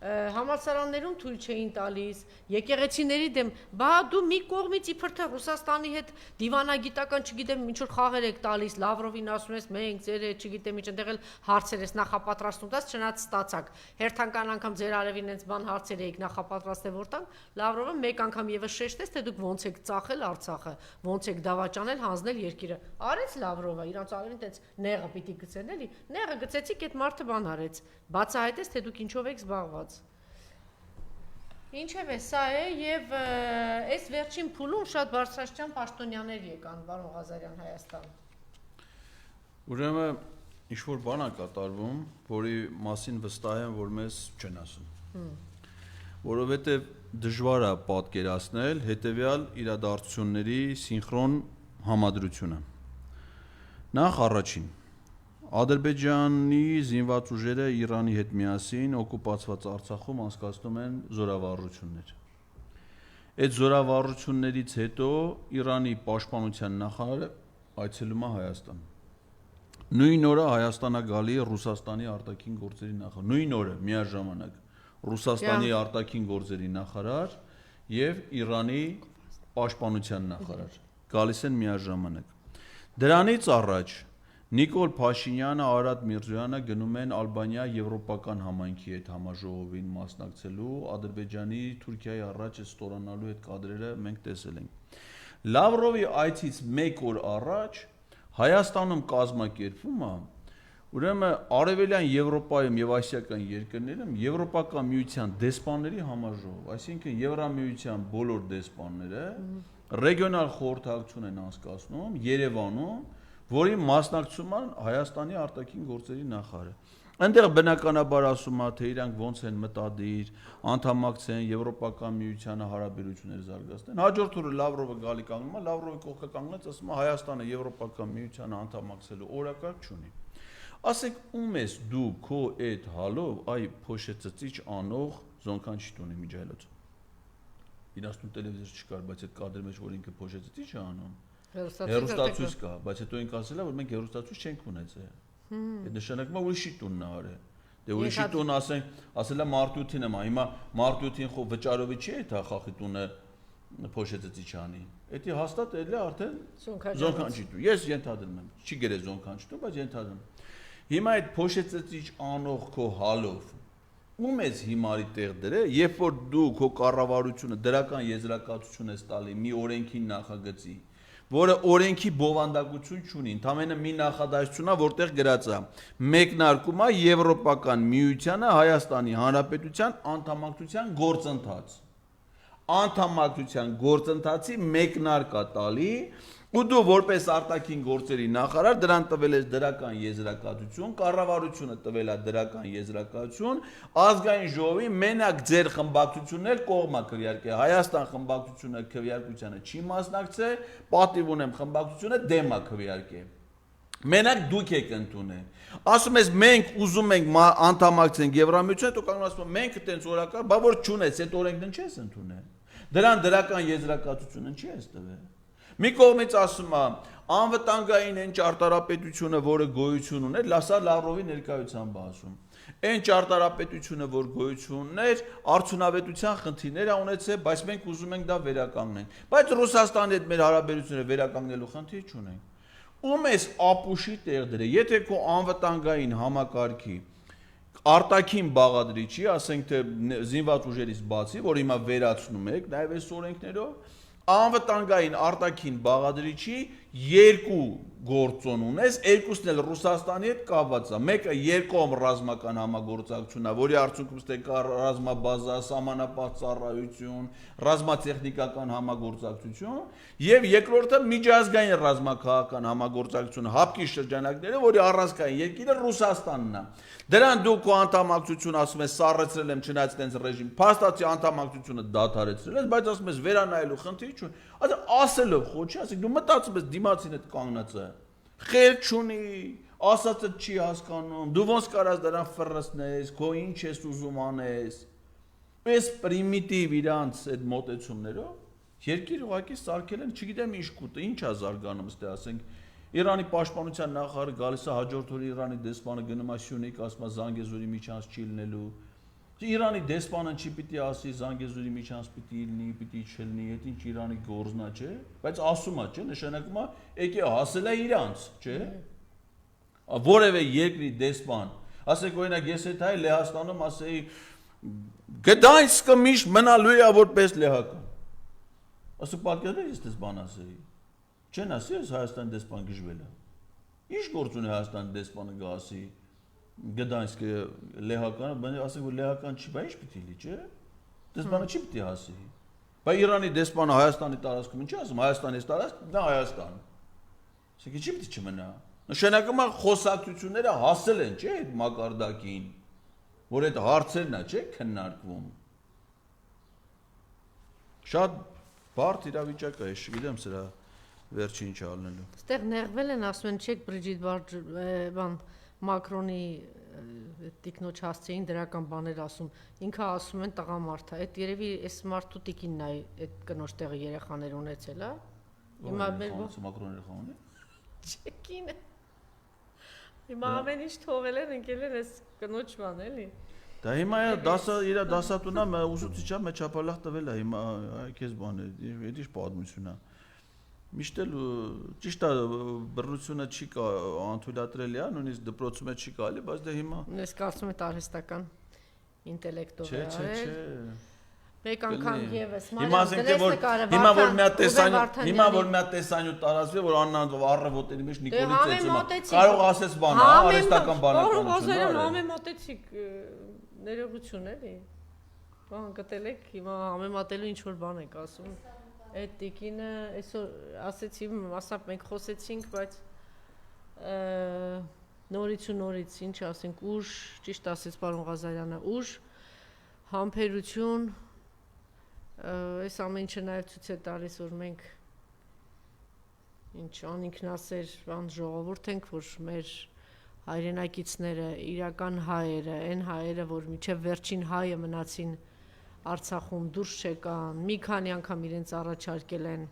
համալսարաններում թույլ չէին տալիս, եկեղեցիների դեմ, բա դու մի կողմից իբր թե Ռուսաստանի հետ դիվանագիտական, չգիտեմ, ինչ որ խաղեր եք տալիս, Լավրովին ասում ես, մենք ձեր հետ, չգիտեմ, ինչ ընդեղ էլ հարցեր ես նախապատրաստում տաս, չնայած ստացակ։ Հերթական անգամ ձեր արևին այնց բան հարցեր եք նախապատրաստել որտան, Լավրովը մեկ անգամ եւս շեշտեց, թե դուք ոնց եք ծախել Արցախը, ոնց եք դավաճանել, հանձնել երկիրը։ Արեց Լավրովը, իրանց արևին տենց նեղը պիտի գցեն, էլի։ Նեղը գցեցիք, այդ մարդը բան արեց։ Բացահայտեց, թե դուք ինչով եք զբաղված։ Ինչևէ, սա է եւ այս վերջին փուլում շատ բարձրաստիճան պաշտոնյաներ եկան, պարոն Ղազարյան, Հայաստան։ Ուրեմն ինչ որ բան է կատարվում, որի մասին վստահ եմ, որ մեզ չեն ասում։ Որովհետեւ դժվար է պատկերացնել հետեւյալ իրադարձությունների սինխրոն համադրությունը։ Նախ առաջին Ադրբեջանի զինված ուժերը Իրանի հետ միասին օկուպացված Արցախում անցկացնում են զորավարություններ։ Այդ զորավարություններից հետո Իրանի պաշտպանության նախարարը այցելում է Հայաստան։ Նույն օրը Հայաստանա գալի է Ռուսաստանի արտաքին գործերի նախարար։ Նույն օրը միաժամանակ Ռուսաստանի արտաքին գործերի նախարար եւ Իրանի պաշտպանության նախարար գալիս են միաժամանակ։ Դրանից առաջ Նիկոլ Փաշինյանը, Արադ Միրզոյանը գնում են Ալբանիա եվրոպական համայնքի հետ համաժողովին մասնակցելու, Ադրբեջանի, Թուրքիայի առաջ ստորանալու այդ կադրերը մենք տեսել ենք։ Լավրովի այցից 1 օր առաջ Հայաստանում կազմակերպվում է, ուրեմն Արևելյան Եվրոպայում եւ ասիական երկրներում Եվրոպական միության դեսպանների համաժողով, այսինքն Եվրամիության բոլոր դեսպանները ռեգիոնալ խորհրդակցություն են անցկացնում Երևանում, որի մասնակցում են Հայաստանի արտաքին գործերի նախարարը։ Այնտեղ բնականաբար ասում է, թե իրանք ոնց են մտադիր, անդամակցեն Եվրոպական միությանը հարաբերություններ զարգացնեն։ Հաջորդ օրը Լավրովը գալի կանգնում է, Լավրովի կողքը կանգնած ասում է Հայաստանը Եվրոպական միությանը անդամակցելու օրակարգ չունի։ Ասեք ում ես դու քո այդ հալով այ փոշեցծիչ անող զոնքան չի տունի միջայլոց։ Իրաստուն տելևիզոր չկար, բայց այդ կադրի մեջ որ ինքը փոշեցծիչ է անում։ Հերոստացույց կա, բայց հետո ինք ասել է, որ մենք հերոստացույց չենք ունեցել։ Այդ նշանակում է ուրիշի տունն է արել։ Դե ուրիշի տուն ասել է Մարտյութին եմ, հիմա Մարտյութին խո վճարովի չի է թա խախի տունը փոշեցծիչ անի։ Էդի հաստատ էլի արդեն զոնքան չի տու։ Ես ենթադրում եմ, չի գրել զոնքան չի տու, բայց ենթադրում։ Հիմա այդ փոշեցծիչ անող քո հալով ում ես հիմարի տեղ դրե, երբ որ դու քո կառավարությունը դրական եզրակացություն ես տալի մի օրենքի նախագծի, որը օրենքի բովանդակություն չունի, ընդամենը մի նախադասություն է, որտեղ գրած է մեկնարկում է Եվրոպական միությանը Հայաստանի Հանրապետության անդամակցության գործընթաց։ Անդամակցության գործընթացի մեկնարկ է տալի, ու դու որպես արտաքին գործերի նախարար դրան տվել ես դրական եզրակացություն, կառավարությունը տվել է դրական եզրակացություն, ազգային ժողովի մենակ ձեր խմբակցությունն կողմա քվեարկե, Հայաստան խմբակցությունը քվեարկությանը չի մասնակցել, պատիվ ունեմ խմբակցությունը դեմ է քվեարկե։ Մենակ դուք եք ընդունել։ Ասում ես մենք ուզում ենք անդամակցենք Եվրամիության, հետո կանգնում ասում մենք այտենց օրակարգ, բա որ չունես, այդ օրենքն չես ընդունել։ Դրան դրական եզրակացությունը չի ես տվել։ Մի կողմից ասում է անվտանգային այն ճարտարապետությունը, որը գոյություն ուներ, լասա Լավրովի ներկայությամբ ասում։ Այն ճարտարապետությունը, որ գոյություն ուներ, արդյունավետության խնդիրներ է ունեցել, բայց մենք ուզում ենք դա վերականգնենք։ Բայց Ռուսաստանի հետ մեր հարաբերությունները վերականգնելու խնդիր չունենք։ Ում ես ապուշի տեղ դրե, եթե քո անվտանգային համակարգի արտաքին բաղադրիչի, ասենք թե զինված ուժերից բացի, որ հիմա վերացնում եք, նաև այս օրենքներով, անվտանգային արտաքին բաղադրիչի երկու գործոն ունես, երկուսն էլ Ռուսաստանի հետ կապված է։ Մեկը երկկողմ ռազմական համագործակցություն է, որի արդյունքում ստեկա ռազմաբազա, սահմանապահ ծառայություն, ռազմատեխնիկական համագործակցություն, եւ երկրորդը միջազգային ռազմաքաղաքական համագործակցություն հապկի շրջանակները, որի առանցքային երկիրը Ռուսաստանն է։ Դրան դու քո անդամակցություն ասում ես սառեցրել եմ չնայած տենց ռեժիմ, փաստացի անդամակցությունը դադարեցրել ես, բայց ասում ես վերանայելու խնդիր չունի։ Ասելով խոչի, ասեք դու մտածում ես դիմացին հետ կանգնած է։ Խելք չունի, ասածը չի հասկանում, դու ոնց կարաս դրան ֆռսնես, քո ինչ ես ուզում անես։ Պես պրիմիտիվ իրանց այդ մոտեցումներով երկիր ուղղակի սարքել են, չգիտեմ ինչ կուտը, ինչ է զարգանում, ստե ասենք Իրանի պաշտպանության նախարարը գալիս է հաջորդ օրը Իրանի դեսպանը գնում է Սյունիք, ասում է Զանգեզուրի միջանց չի լինելու։ Իրանի դեսպանը չի պիտի ասի Զանգեզուրի միջանց պիտի լինի, պիտի չլինի, այդ ինչ Իրանի գործնա չէ, բայց ասում է, չէ, նշանակում է եկե հասել է իրանց, չէ։ Որևէ երկրի դեսպան, ասեք օրինակ ես այդ հայ Լեհաստանում ասեի Գդանսկը միշտ մնալու է որպես լեհական։ Ասու պատկերներ ես դες բան ասեի։ Չեն ասի ես Հայաստանի դեսպան գժվել է։ Ինչ գործ ունի Հայաստանի դեսպանը գասի Գդանսկը լեհականը, ասենք որ լեհական չի, բայց ինչ պիտի լի, չէ։ Դեսպանը չի պիտի ասի։ Բայց Իրանի դեսպանը Հայաստանի տարածքում ինչ ասում, Հայաստանի տարածք, դա Հայաստան։ Ասենք չի պիտի չմնա։ Նշանակում է խոսակցությունները հասել են, չէ, այդ մակարդակին, որ այդ հարցերն է, չէ, քննարկվում։ Շատ բարդ իրավիճակ է, ես չգիտեմ սրա վերջին ինչ ալնելու։ Այստեղ նեղվել են, ասում են, չեք Բրիջիտ բան Մակրոնի տիկնոջ հասցեին դրական բաներ ասում, ինքը ասում են տղամարդ է, այդ երևի այս մարդու տիկինն է այդ կնոջ տեղը երեխաներ ունեցել, հա։ Հիմա մեր Մակրոնի երեխան ունի։ Չեկին է։ Հիմա ամեն ինչ թողել են, ընկել են այս կնոջ բան, էլի։ Դա հիմա իր դասատունա ուսուցիչա մեջապալախ տվել է, հիմա քեզ բան է, այդ ինչ պատմություն է։ Միշտ էլ ճիշտ է բռնությունը չի անթույլատրելի է, նույնիսկ դպրոցում չի կարելի, բայց դե հիմա Ես կարծում եմ արհեստական ինտելեկտով է Չէ։ Մեկ անգամ եւս Հիմա ասենք որ հիմա որ մի հատ տեսանյութ տարածվի, որ Աննան առավոտերի մեջ Նիկոլից էցում է, կարող ասես բան, արհեստական բանականություն։ Համեմատեցիք ներողություն էլի։ Բան գտել եք, հիմա համեմատելու ինչ որ բան եք ասում։ Այդ տիկինը այսօր ասեցի, ասապ մենք խոսեցինք, բայց նորից ինչ ասենք, ուժ, ճիշտ ասեց պարոն Ղազարյանը, ուժ, համբերություն, այս ամեն ինչը նաև ցույց է տալիս, որ մենք ինչ անինքնասեր բան ժողովուրդ ենք, որ մեր հայրենակիցները, իրական հայերը, այն հայերը, որ մինչև վերջին հայը մնացին Արցախում դուրս չեկան, մի քանի անգամ իրենց առաջարկել են,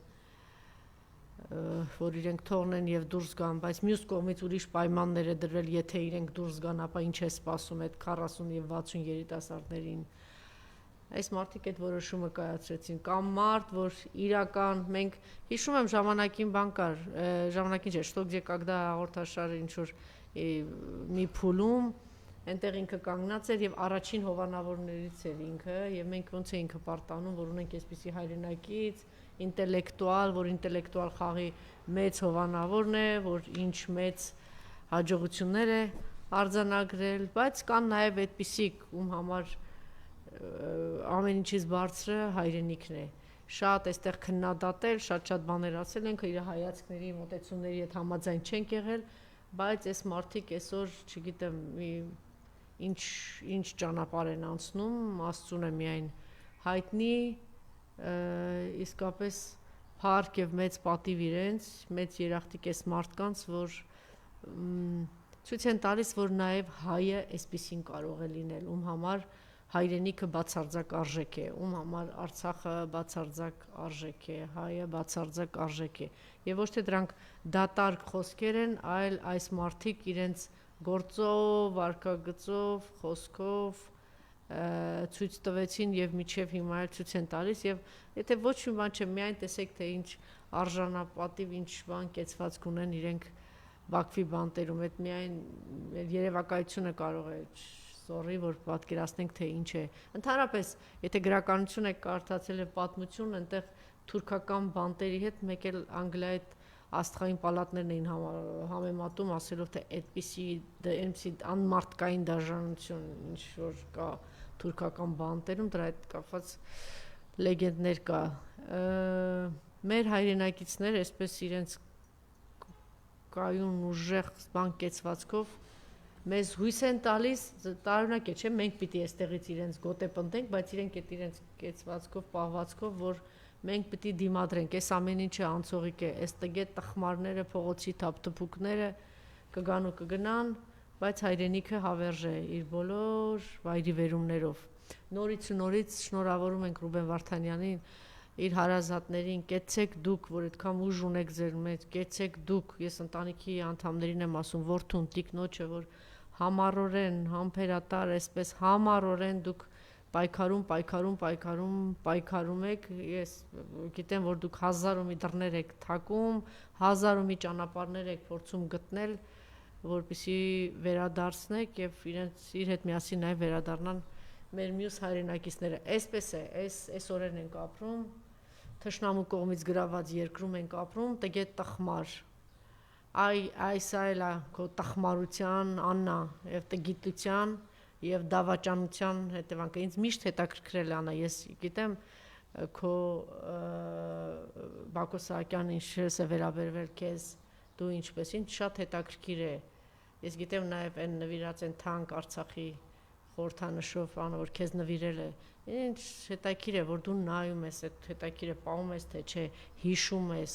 որ իրենք թողնեն եւ դուրս գան, բայց մյուս կողմից ուրիշ պայմաններ է դրվել, եթե իրենք դուրս գան, ապա ինչ է սպասում այդ 40 եւ 60 երիտասարդներին։ Այս մարդիկ այդ որոշումը կայացրեցին, կամ մարդ, որ իրական, մենք հիշում եմ ժամանակին բան կար, ժամանակին չէ, Что где когда հաղորդաշարը ինչ որ մի փուլում Այնտեղ ինքը կանգնած էր եւ առաջին հովանավորներից էր ինքը եւ մենք ոնց էինք պարտանում, որ ունենք այսպիսի հայրենակից, ինտելեկտուալ, որ ինտելեկտուալ խաղի մեծ հովանավորն է, որ ինչ մեծ հաջողություններ է արձանագրել, բայց կան նաեւ այդպիսիք, ում համար ամեն ինչից բարձրը հայրենիքն է։ Շատ այստեղ քննադատել, շատ բաներ ասել ենք, իր հայացքների, մոտեցումների հետ համաձայն չենք եղել, բայց այս մարդիկ այսօր, չգիտեմ, ինչ ճանապարհ են անցնում, Աստծուն է միայն հայտնի, իսկապես փառք եւ մեծ պատիվ իրենց, մեծ երախտիկ էս մարդկանց, որ ցույց են տալիս, որ նաեւ հայը այսպեսին կարող է լինել, ում համար հայրենիքը բացարձակ արժեք է, ում համար Արցախը բացարձակ արժեք է, հայը բացարձակ արժեք է։ Եվ ոչ թե դրանք դատարկ խոսքեր են, այլ այս մարդիկ իրենց գործով, վարքագծով, խոսքով ցույց տվեցին եւ միջև հիմա էլ ցույց են տալիս եւ եթե ոչ մի բան չէ, միայն տեսեք թե ինչ արժանապատիվ, ինչ բան կեցվածք ունեն իրենք Բաքվի բանտերում, այդ միայն երևակայությունը կարող է սորի, որ պատկերացնենք թե ինչ է։ Ընդհանրապես, եթե գրականություն եք կարդացել եւ պատմություն, այնտեղ թուրքական բանտերի հետ մեկ էլ Անգլիայի աստղային պալատներն էին համեմատում, ասելով թե այդպիսի անմարդկային դաժանություն, ինչ որ կա թուրքական բանտերում, դրա հետ կապված լեգենդներ կա։ Մեր հայրենակիցները այսպես իրենց կայուն ուժեղ բանկեցվածքով մեզ հույս են տալիս, տարօրինակ է, չէ՞, մենք պիտի այստեղից իրենց գոտե պնդենք, բայց իրենք այդ իրենց կեցվածքով, պահվածքով, որ մենք պիտի դիմադրենք, այս ամեն ինչը անցողիկ է, այս տգետ տխմարները, փողոցի թափթփուկները կգան ու կգնան, բայց հայրենիքը հավերժ է իր բոլոր վայրի վերումներով։ Նորից շնորհավորում ենք Ռուբեն Վարդանյանին, իր հարազատներին, կեցեք դուք, որ այդքան ուժ ունեք ձեր մեջ, կեցեք դուք, ես ընտանիքի անդամներին եմ ասում, որդուն, տիկնոջը, որ համառորեն, համբերատար, այսպես համառորեն դուք պայքարում եք, ես գիտեմ, որ դուք 1000 ու մի դռներ եք թակում, 1000 ու մի ճանապարհներ եք փորձում գտնել, որպեսզի վերադարձնեք եւ իր հետ միասին նաև վերադառնան մեր մյուս հայրենակիցները։ Այսպես է, այս օրերն ենք ապրում, թշնամու կողմից գրաված երկրում ենք ապրում, տգետ տխմար։ Այս այլ է քո տխմարության, Աննա, եւ տգիտության եւ դավաճանության հետևանքը։ Ինձ միշտ հետաքրքրել է, Աննա, ես գիտեմ քո Բակո Սահակյանն ինչպես է վերաբերվել քեզ, դու ինչպես, ինձ շատ հետաքրքիր է։ Ես գիտեմ նաեւ այն նվիրած են թանկ Արցախի խորհրդանշով, անը որ քեզ նվիրել է։ Ինչ հետաքրքիր է, որ դու նայում ես, այդ հետաքրքիր է, պահում ես, թե չէ, հիշում ես։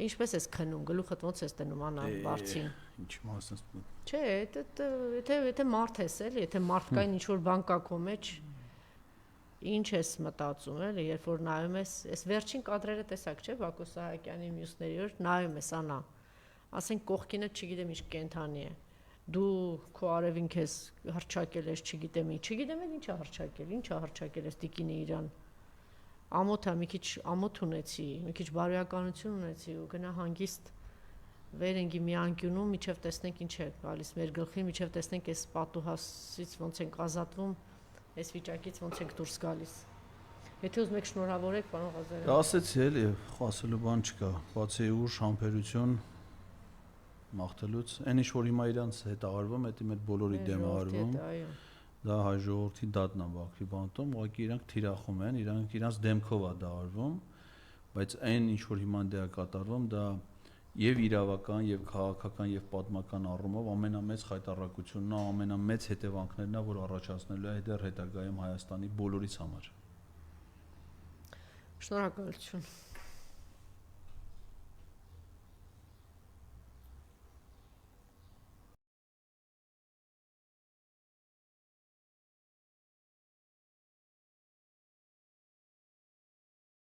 Ինչպես ես քնում, գլուխդ ոնց ես տնում, Աննա, բարձին։ Ինչ մասս։ Չէ, եթե մարդ ես էլի, եթե մարդկային ինչ որ բան կա քո մեջ, ինչ ես մտածում, էլի, երբ որ նայում ես, այս վերջին կադրերը տեսակ, չէ, Բակո Սահակյանի մյուսների որ նայում ես, Աննա, ասենք կողքինը չգիտեմ ինչ կենթանի է, դու քո արևին քեզ հրճակել ես, չգիտեմ ինչ է հրճակել ես տիկինը իրան, ամոթա մի քիչ ամոթ ունեցի, մի քիչ բարոյականություն ունեցի ու գնա հանգիստ վերենգի մի անկյունում, միջև տեսնենք ինչ է գալիս մեր գլխին, միջև տեսնենք այս պատուհասից ոնց ենք ազատվում, այս վիճակից ոնց ենք դուրս գալիս։ Եթե ուզում եք շնորհավորեք, պարոն Ղազարյան։ Դա ասեցի էլի, ասելու բան չկա, բացի ուժ, համբերություն մաղթելուց, այն ինչ որ հիմա իրանց հետ արվում, դա մեր բոլորի դեմ արվում։ Դա հայ ժողովրդի դատն է Բաքվի բանտում, ուղղակի իրանք թիրախում են, իրանք դեմքով է դա արվում, բայց այն ինչ որ հիմա դե է կատարվում, դա եւ իրավական, եւ քաղաքական, եւ պատմական առումով ամենամեծ խայտառակությունն է, ամենամեծ հետևանքներն է, որ առաջացնելու է դեռ հետագայում Հայաստանի բոլորիս համար։ Շնորհակալություն։